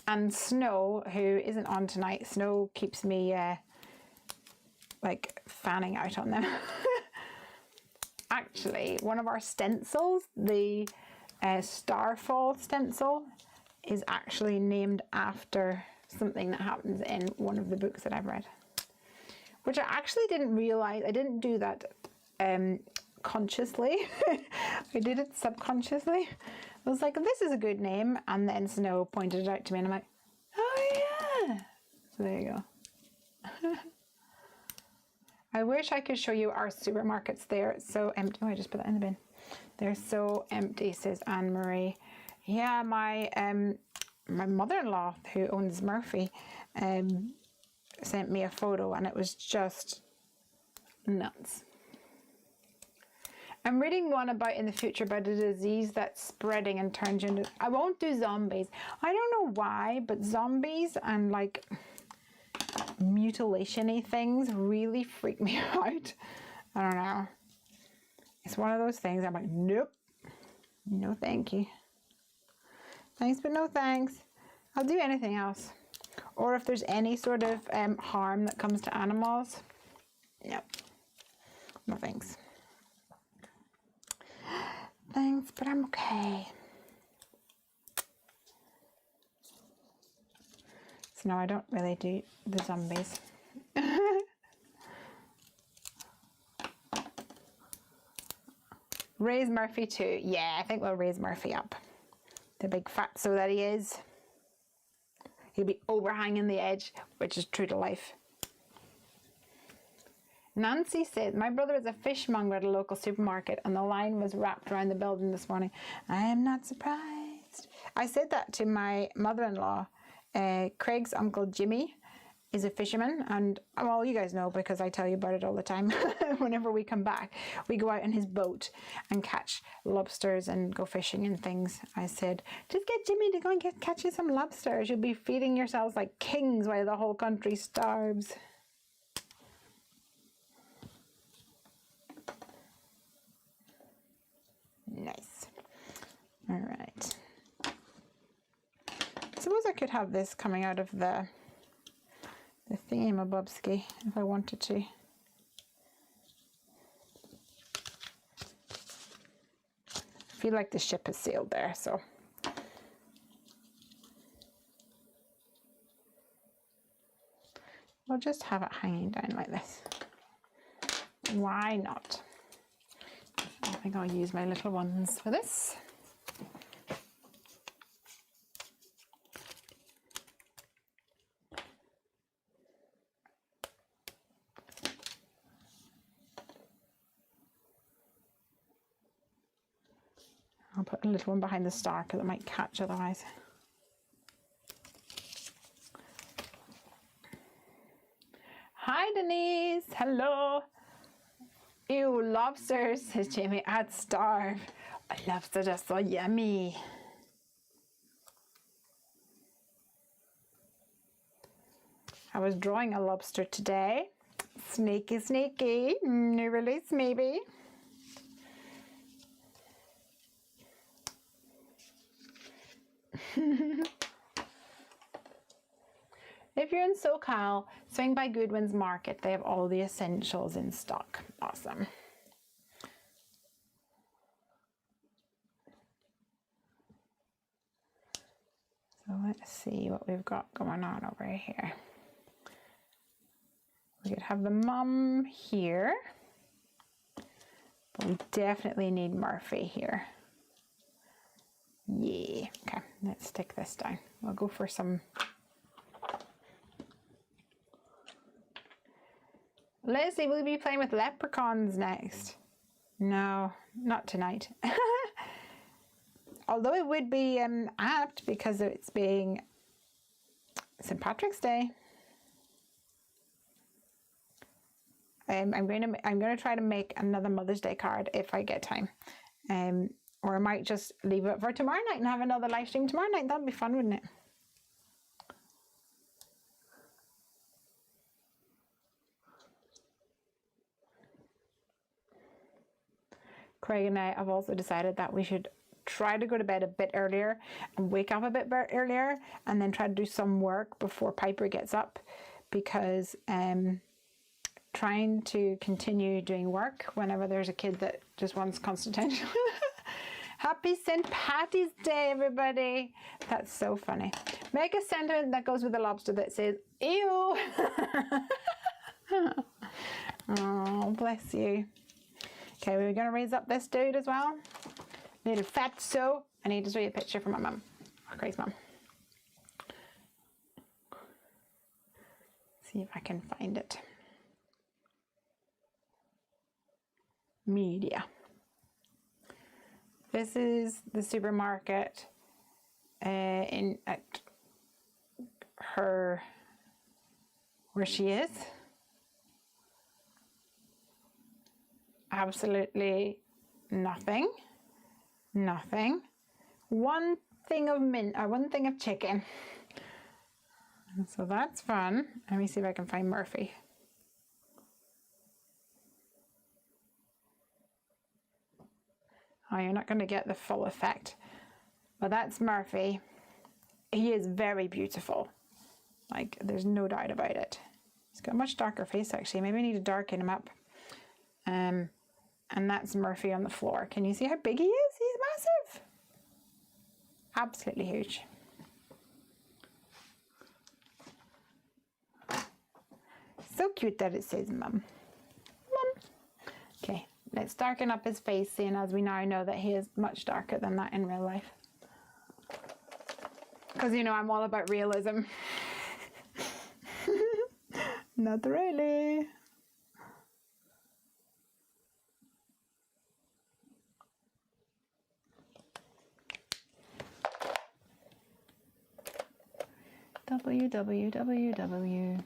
And Snow, who isn't on tonight, Snow keeps me like fanning out on them. Actually, one of our stencils, the Starfall stencil, is actually named after something that happens in one of the books that I've read, which I actually didn't realize. I didn't do that consciously. I did it subconsciously. I was like, this is a good name, and then Snow pointed it out to me, and I'm like, oh yeah. So there you go. I wish I could show you our supermarkets. They're so empty. Oh, I just put that in the bin. They're so empty, says Anne Marie. Yeah, my mother-in-law, who owns Murphy, sent me a photo, and it was just nuts. I'm reading one about in the future about a disease that's spreading and turns you into... I won't do zombies. I don't know why, but zombies and like mutilation-y things really freak me out. I don't know. It's one of those things I'm like, nope. No thank you. Thanks, but no thanks. I'll do anything else. Or if there's any sort of harm that comes to animals, nope. No thanks. Thanks, but I'm okay. So no, I don't really do the zombies. Raise Murphy too. Yeah, I think we'll raise Murphy up. The big fatso that he is. He'll be overhanging the edge, which is true to life. Nancy said, my brother is a fishmonger at a local supermarket and the line was wrapped around the building this morning. I am not surprised. I said that to my mother-in-law. Craig's uncle Jimmy is a fisherman, and well, you guys know because I tell you about it all the time. Whenever we come back, we go out in his boat and catch lobsters and go fishing and things. I said, just get Jimmy to go and catch you some lobsters. You'll be feeding yourselves like kings while the whole country starves. Nice. All right. I suppose I could have this coming out of the thingamabobski if I wanted to. I feel like the ship has sailed there, so. We'll just have it hanging down like this. Why not? I think I'll use my little ones for this. I'll put a little one behind the star because it might catch otherwise. Hi Denise, hello. Ew, lobsters, says Jamie. I'd starve. Lobsters are so yummy. I was drawing a lobster today. Sneaky, sneaky. New release, maybe. If you're in SoCal, swing by Goodwin's Market. They have all the essentials in stock. Awesome. So let's see what we've got going on over here. We could have the mum here, but we definitely need Murphy here. Yeah, okay, let's stick this down. We'll go for some. Lesley, will you be playing with leprechauns next? No, not tonight. Although it would be apt because it's being St. Patrick's Day. I'm going to try to make another Mother's Day card if I get time, or I might just leave it for tomorrow night and have another live stream tomorrow night. That'd be fun, wouldn't it? Craig and I have also decided that we should try to go to bed a bit earlier and wake up a bit earlier, and then try to do some work before Piper gets up, because trying to continue doing work whenever there's a kid that just wants constant attention. Happy St. Patty's Day, everybody. That's so funny. Make a sentiment that goes with the lobster that says, ew. Oh, bless you. Okay, we're going to raise up this dude as well. Little fatso. I need to show you a picture from my mum. Craig's mum. See if I can find it. Media. This is the supermarket at her, where she is. Absolutely nothing. Nothing. One thing of chicken. So that's fun. Let me see if I can find Murphy. Oh, you're not going to get the full effect. But that's Murphy. He is very beautiful. Like, there's no doubt about it. He's got a much darker face, actually. Maybe I need to darken him up. And that's Murphy on the floor. Can you see how big he is? He's massive. Absolutely huge. So cute that it says mum. Mum. Okay, let's darken up his face, seeing as we now know that he is much darker than that in real life. Because, you know, I'm all about realism. Not really. www.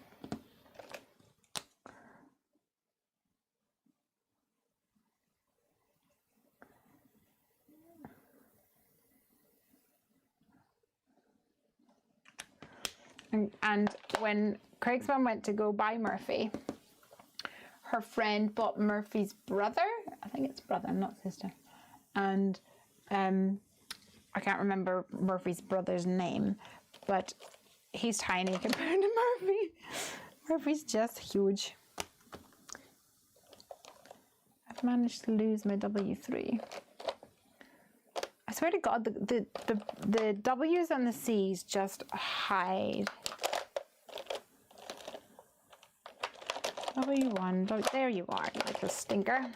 And when Craig's mum went to go buy Murphy, her friend bought Murphy's brother. I think it's brother, not sister. And I can't remember Murphy's brother's name, but he's tiny compared to Murphy. Murphy's just huge. I've managed to lose my W3. I swear to God, the W's and the C's just hide. W1, there you are, you little stinker.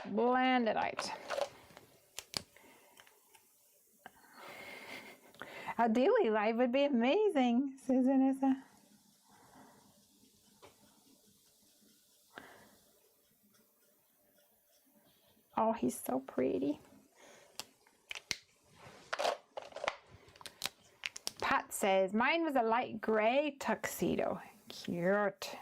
Blend it out. A daily live would be amazing, says Vanessa. Oh, he's so pretty. Pat says, mine was a light grey tuxedo. Cute.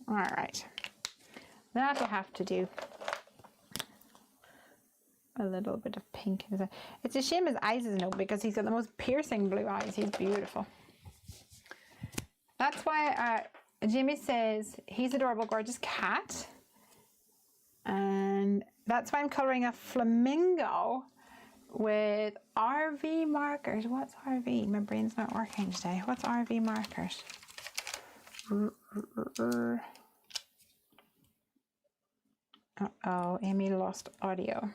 All right. That'll have to do. A little bit of pink. It's a shame his eyes isn't open because he's got the most piercing blue eyes. He's beautiful. That's why Jimmy says he's adorable, gorgeous cat. And that's why I'm colouring a flamingo with RV markers. What's RV? My brain's not working today. What's RV markers? Uh-oh, Amy lost audio.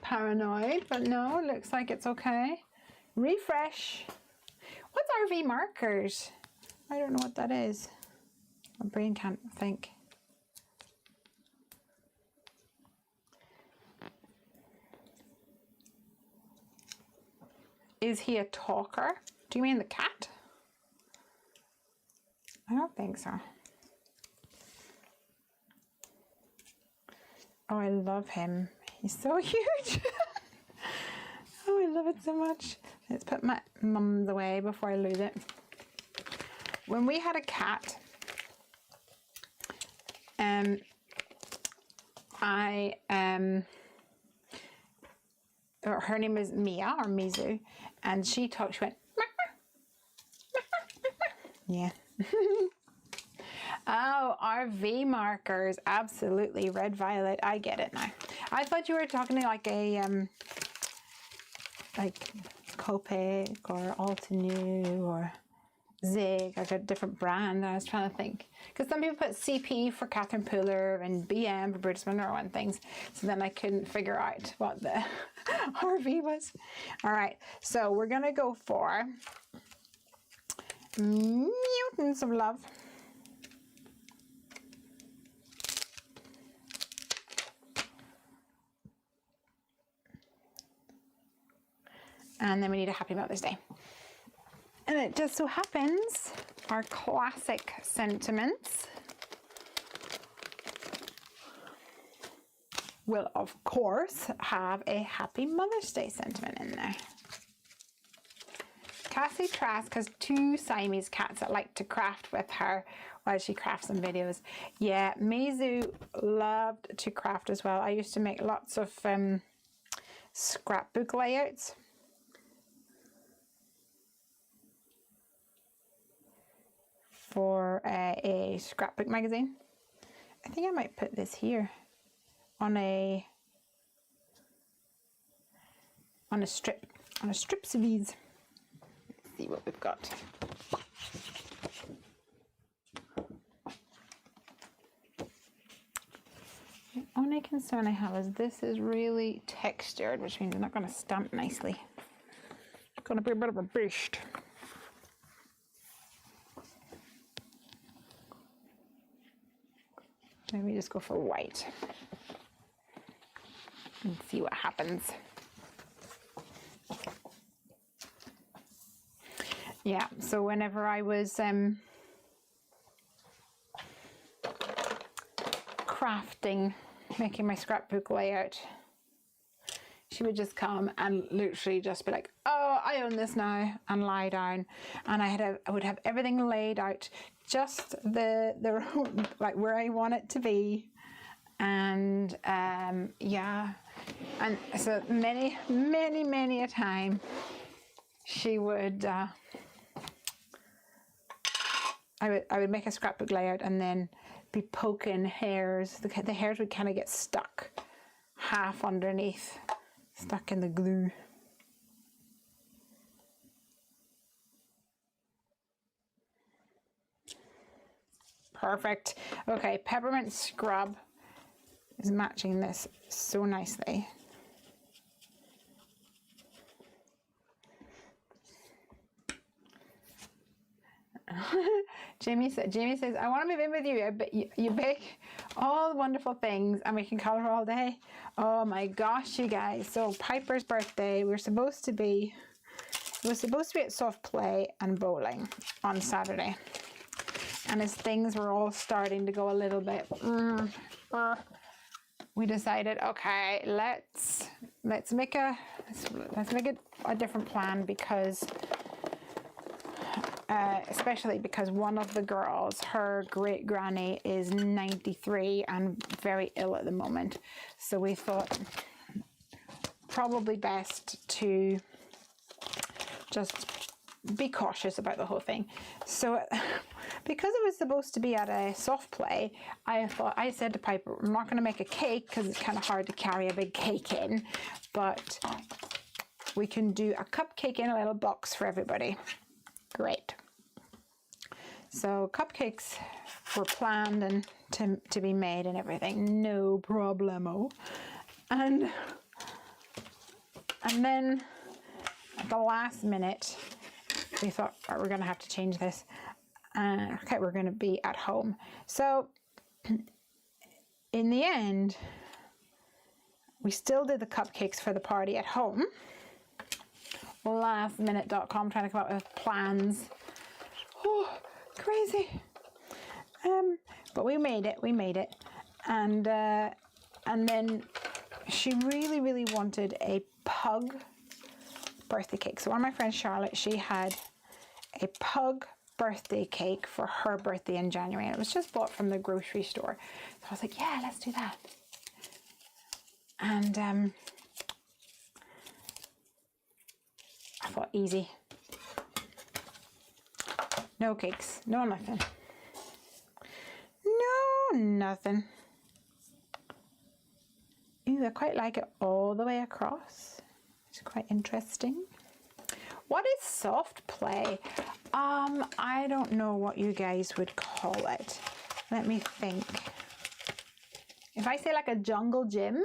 Paranoid, but no, looks like it's okay. Refresh. What's RV markers? I don't know what that is. My brain can't think. Is he a talker? Do you mean the cat? I don't think so. Oh, I love him. He's so huge. Oh, I love it so much. Let's put my mum's away before I lose it. When we had a cat, her name is Mia or Mizu, and she talked. She went, yeah. Oh, RV markers, absolutely. Red, violet. I get it now. I thought you were talking like a like Copic or Altenew or Zig, like a different brand. I was trying to think because some people put CP for Catherine Pooler and BM for Brutus Monroe and things. So then I couldn't figure out what the RV was. All right, so we're gonna go for Mutants of Love. And then we need a Happy Mother's Day. And it just so happens our classic sentiments will, of course, have a Happy Mother's Day sentiment in there. Cassie Trask has two Siamese cats that like to craft with her while she crafts some videos. Yeah, Mizu loved to craft as well. I used to make lots of scrapbook layouts. For a scrapbook magazine. I think I might put this here on a strips of these. Let's see what we've got. The only concern I have is this is really textured, which means it's not going to stamp nicely. It's going to be a bit of a beast. Maybe just go for white and see what happens. Yeah, so whenever I was crafting, making my scrapbook layout, she would just come and literally just be like, oh, I own this now, and lie down. And I would have everything laid out, just the like where I want it to be. And yeah, and so many a time she would I would make a scrapbook layout and then be poking hairs. The hairs would kind of get stuck half underneath, stuck in the glue. Perfect. Okay, peppermint scrub is matching this so nicely. Jamie says, I want to move in with you. I bet you bake all the wonderful things and we can color all day. Oh my gosh, you guys. So Piper's birthday, it was supposed to be at soft play and bowling on Saturday. And as things were all starting to go a little bit, we decided, okay, let's make a different plan, because especially because one of the girls, her great granny is 93 and very ill at the moment. So we thought probably best to just be cautious about the whole thing. So because it was supposed to be at a soft play, I said to Piper, I'm not going to make a cake because it's kind of hard to carry a big cake in, but we can do a cupcake in a little box for everybody. Great. So cupcakes were planned and to be made and everything, no problemo. And then at the last minute, we thought, right, we're going to have to change this. Okay, we're going to be at home. So in the end, we still did the cupcakes for the party at home. Lastminute.com, trying to come up with plans. Oh, crazy. But we made it. And then she really wanted a pug birthday cake. So one of my friends, Charlotte, she had a pug birthday cake for her birthday in January, and it was just bought from the grocery store. So I was like, yeah, let's do that. And I thought, easy. No cakes, no nothing. No nothing. Ooh, I quite like it all the way across. It's quite interesting. What is soft play? I don't know what you guys would call it. Let me think. If I say like a jungle gyms,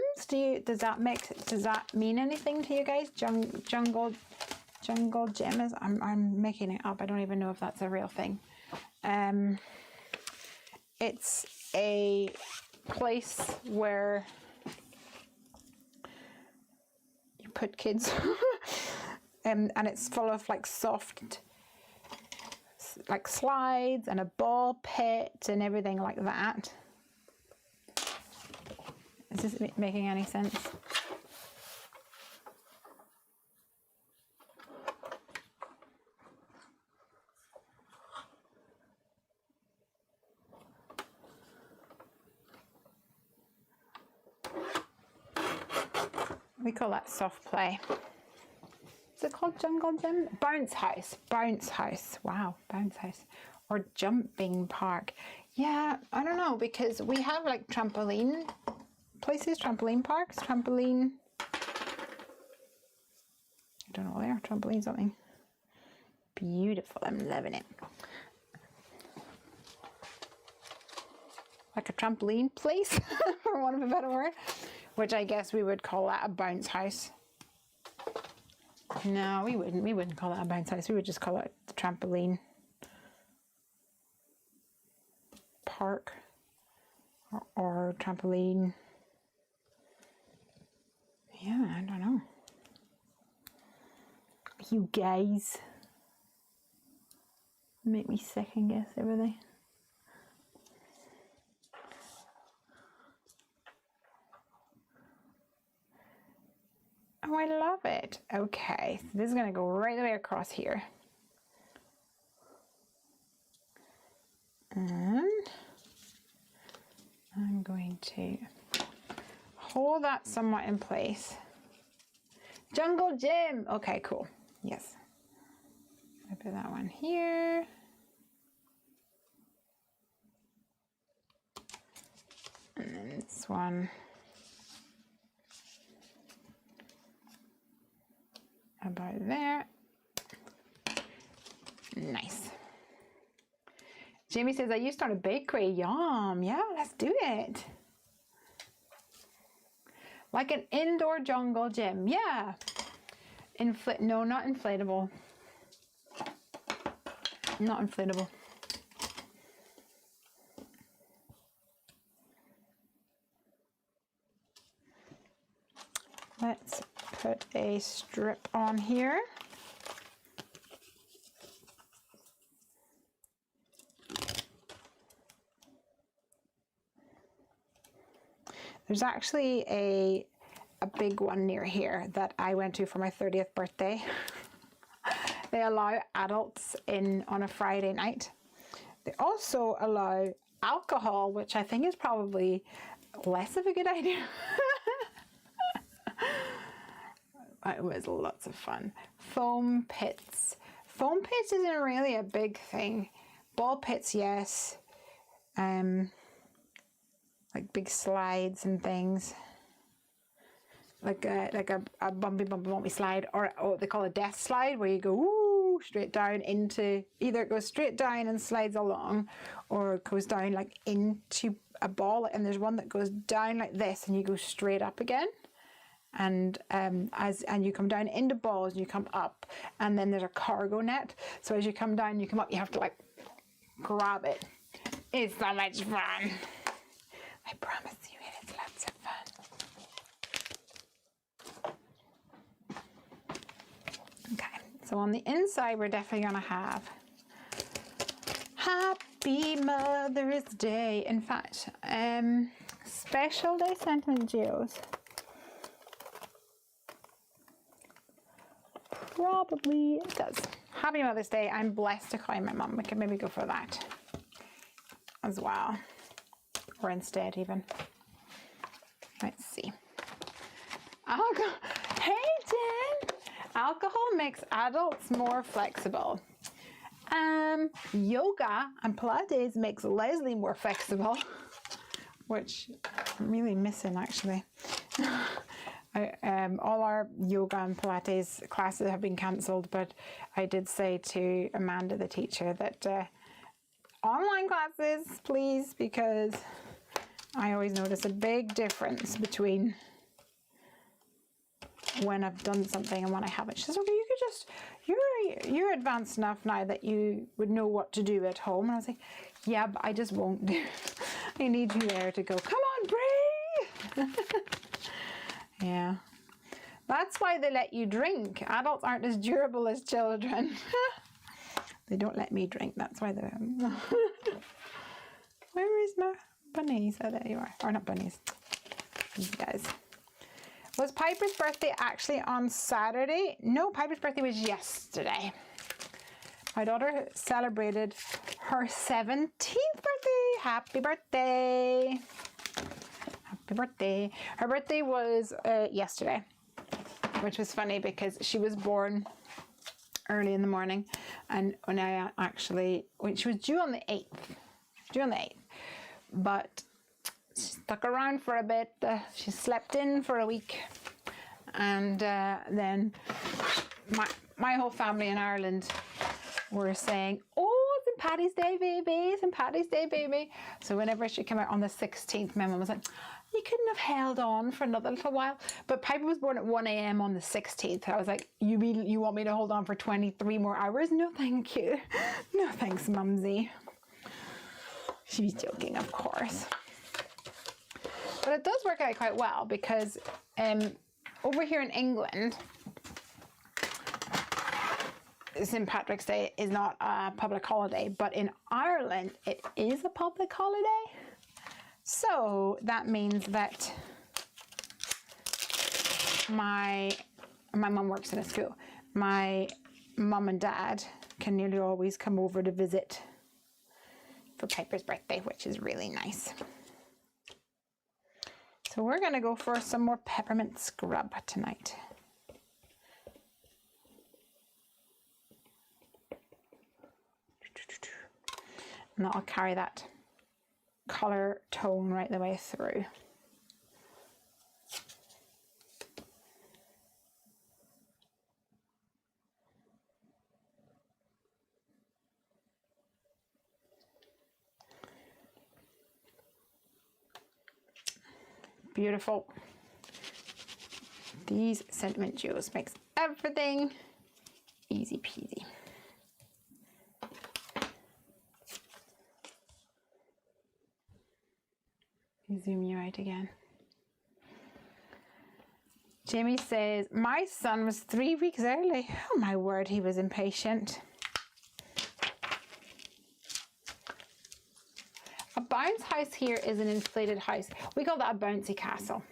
does that mean anything to you guys? Jungle gym is, I'm making it up. I don't even know if that's a real thing. It's a place where you put kids and it's full of like soft, like slides and a ball pit and everything like that. Is this making any sense? We call that soft play. Is it called jungle gym? Bounce house. Bounce house. Wow, bounce house. Or jumping park. Yeah, I don't know, because we have like trampoline places, trampoline parks, trampoline. I don't know what they are. Trampoline something. Beautiful. I'm loving it. Like a trampoline place, for want of a better word. Which I guess we would call that a bounce house. No, we wouldn't. We wouldn't call that a bounce house. We would just call it the trampoline park or trampoline. Yeah, I don't know. You guys make me second guess everything. Oh, I love it. Okay, so this is going to go right the way across here. And I'm going to hold that somewhat in place. Jungle gym. Okay, cool. Yes. I put that one here. And then this one. About there. Nice. Jamie says, I used to start a bakery. Yum. Yeah, let's do it. Like an indoor jungle gym. Yeah. No, not inflatable. not inflatable. Let's put a strip on here. There's actually a big one near here that I went to for my 30th birthday. They allow adults in on a Friday night. They also allow alcohol, which I think is probably less of a good idea. It was lots of fun. Foam pits. Foam pits isn't really a big thing. Ball pits, yes. Like big slides and things. Like a bumpy slide, or what they call a death slide, where you go woo, straight down into, either it goes straight down and slides along, or it goes down like into a ball, and there's one that goes down like this and you go straight up again. And and you come down into balls and you come up, and then there's a cargo net, so as you come down you come up, you have to like grab it. It's so much fun. I promise you it is lots of fun. Okay, so on the inside we're definitely gonna have Happy Mother's Day. In fact, special day sentiment geos. Probably does. Happy Mother's Day. I'm blessed to call my mum. We could maybe go for that as well. Or instead even. Let's see. Alcohol. Hey Jen! Alcohol makes adults more flexible. Yoga and Pilates makes Lesley more flexible. Which I'm really missing actually. All our yoga and Pilates classes have been cancelled, but I did say to Amanda, the teacher, that online classes, please, because I always notice a big difference between when I've done something and when I haven't. She says, okay, you could just, you're advanced enough now that you would know what to do at home. And I was like, yeah, but I just won't do. I need you there to go, come on, breathe. Yeah, that's why they let you drink. Adults aren't as durable as children. They don't let me drink. That's why they're... Where is my bunnies? Oh, there you are. Or not bunnies. These guys. Was Piper's birthday actually on Saturday? No, Piper's birthday was yesterday. My daughter celebrated her 17th birthday. Happy birthday. Happy birthday. Her birthday was yesterday, which was funny because she was born early in the morning, and when she was due on the 8th, but she stuck around for a bit. She slept in for a week, and then my whole family in Ireland were saying, oh, St. Paddy's Day, baby, St. Paddy's Day, baby. So whenever she came out on the 16th, my mum was like, you couldn't have held on for another little while. But Piper was born at 1 a.m. on the 16th. I was like, you want me to hold on for 23 more hours? No, thank you. No, thanks, Mumsy. She was joking, of course. But it does work out quite well because over here in England, St. Patrick's Day is not a public holiday, but in Ireland, it is a public holiday. So that means that my mum works in a school. My mum and dad can nearly always come over to visit for Piper's birthday, which is really nice. So we're going to go for some more peppermint scrub tonight. And I'll carry that color tone right the way through. Beautiful. These sentiment jewels makes everything easy peasy. Let me zoom you out again. Jamie says, my son was 3 weeks early. Oh my word, he was impatient. A bounce house here is an inflated house. We call that a bouncy castle.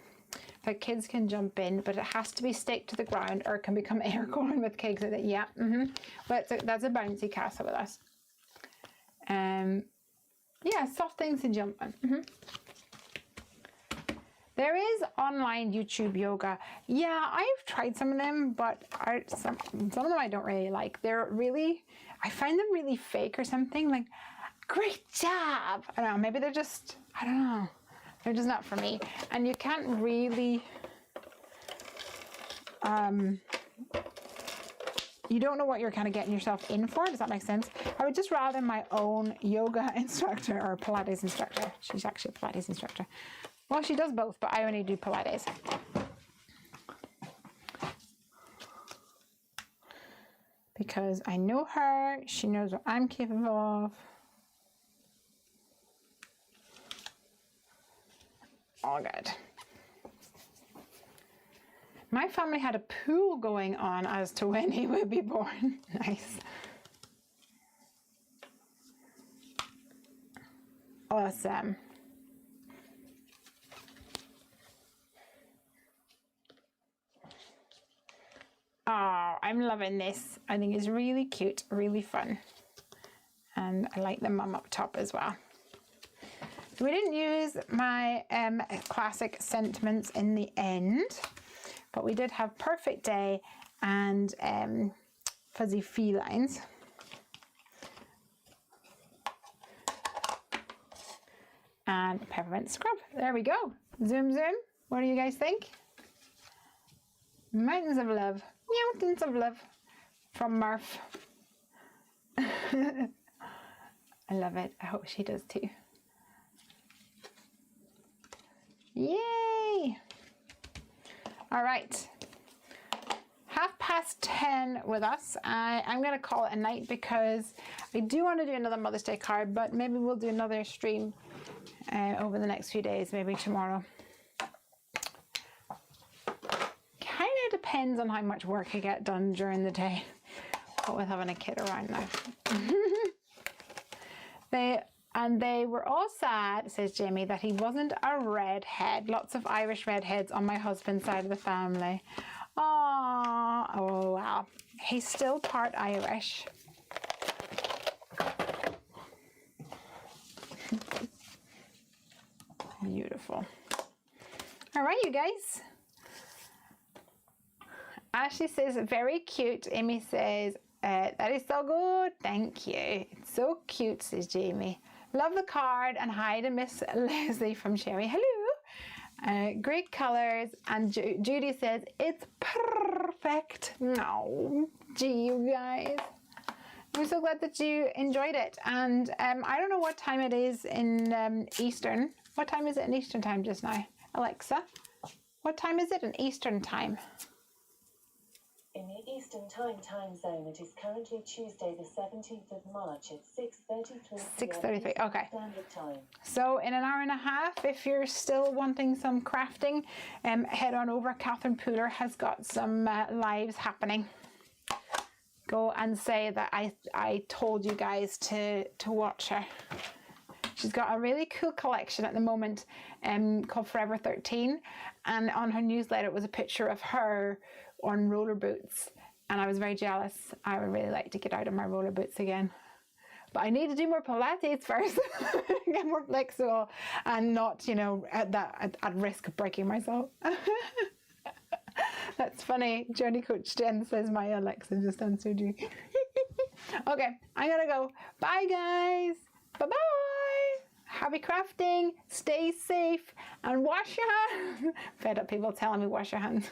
That kids can jump in, but it has to be staked to the ground or it can become airborne with kids. Yeah, but that's a bouncy castle with us. Yeah, soft things to jump on. There is online YouTube yoga. Yeah, I've tried some of them, but some of them I don't really like. They're really, I find them really fake or something. Like, great job. I don't know, maybe they're just, I don't know. They're just not for me. And you can't really, you don't know what you're kind of getting yourself in for. Does that make sense? I would just rather my own yoga instructor or Pilates instructor. She's actually a Pilates instructor. Well, she does both, but I only do Pilates. Because I know her, she knows what I'm capable of. All good. My family had a pool going on as to when he would be born. Nice. Awesome. Oh, I'm loving this. I think it's really cute, really fun. And I like the mum up top as well. So we didn't use my classic sentiments in the end, but we did have Perfect Day and Fuzzy Felines. And Peppermint Scrub. There we go. Zoom, zoom. What do you guys think? Mountains of Love. Mountains of Love from Murph. I love it. I hope she does too. Yay! All right. 10:30 with us. I'm going to call it a night because I do want to do another Mother's Day card, but maybe we'll do another stream over the next few days, maybe tomorrow. Kind of depends on how much work I get done during the day, but with having a kid around now. They were all sad, says Jamie, that he wasn't a redhead. Lots of Irish redheads on my husband's side of the family. Aww. Oh, wow. He's still part Irish. Beautiful. All right, you guys. Ashley says, very cute. Amy says, that is so good. Thank you. It's so cute, says Jamie. Love the card, and hi to Miss Lesley from Sherry. Hello. Great colors. And Judy says, it's perfect. No, gee, you guys. I'm so glad that you enjoyed it. And I don't know what time it is in Eastern. What time is it in Eastern time just now? Alexa, what time is it in Eastern time? In the Eastern time zone, it is currently Tuesday the 17th of March at 6:33 6:33, okay. Standard Time. So in an hour and a half, if you're still wanting some crafting, head on over. Catherine Pooler has got some lives happening. Go and say that I told you guys to watch her. She's got a really cool collection at the moment called Forever 13, and on her newsletter it was a picture of her on roller boots, and I was very jealous. I would really like to get out of my roller boots again, but I need to do more Pilates first. Get more flexible and not, you know, at risk of breaking myself. That's funny. Journey Coach Jen says my Alexa just answered you. Okay, I gotta go. Bye guys. Bye bye. Happy crafting. Stay safe and wash your hands. Fed up people telling me wash your hands.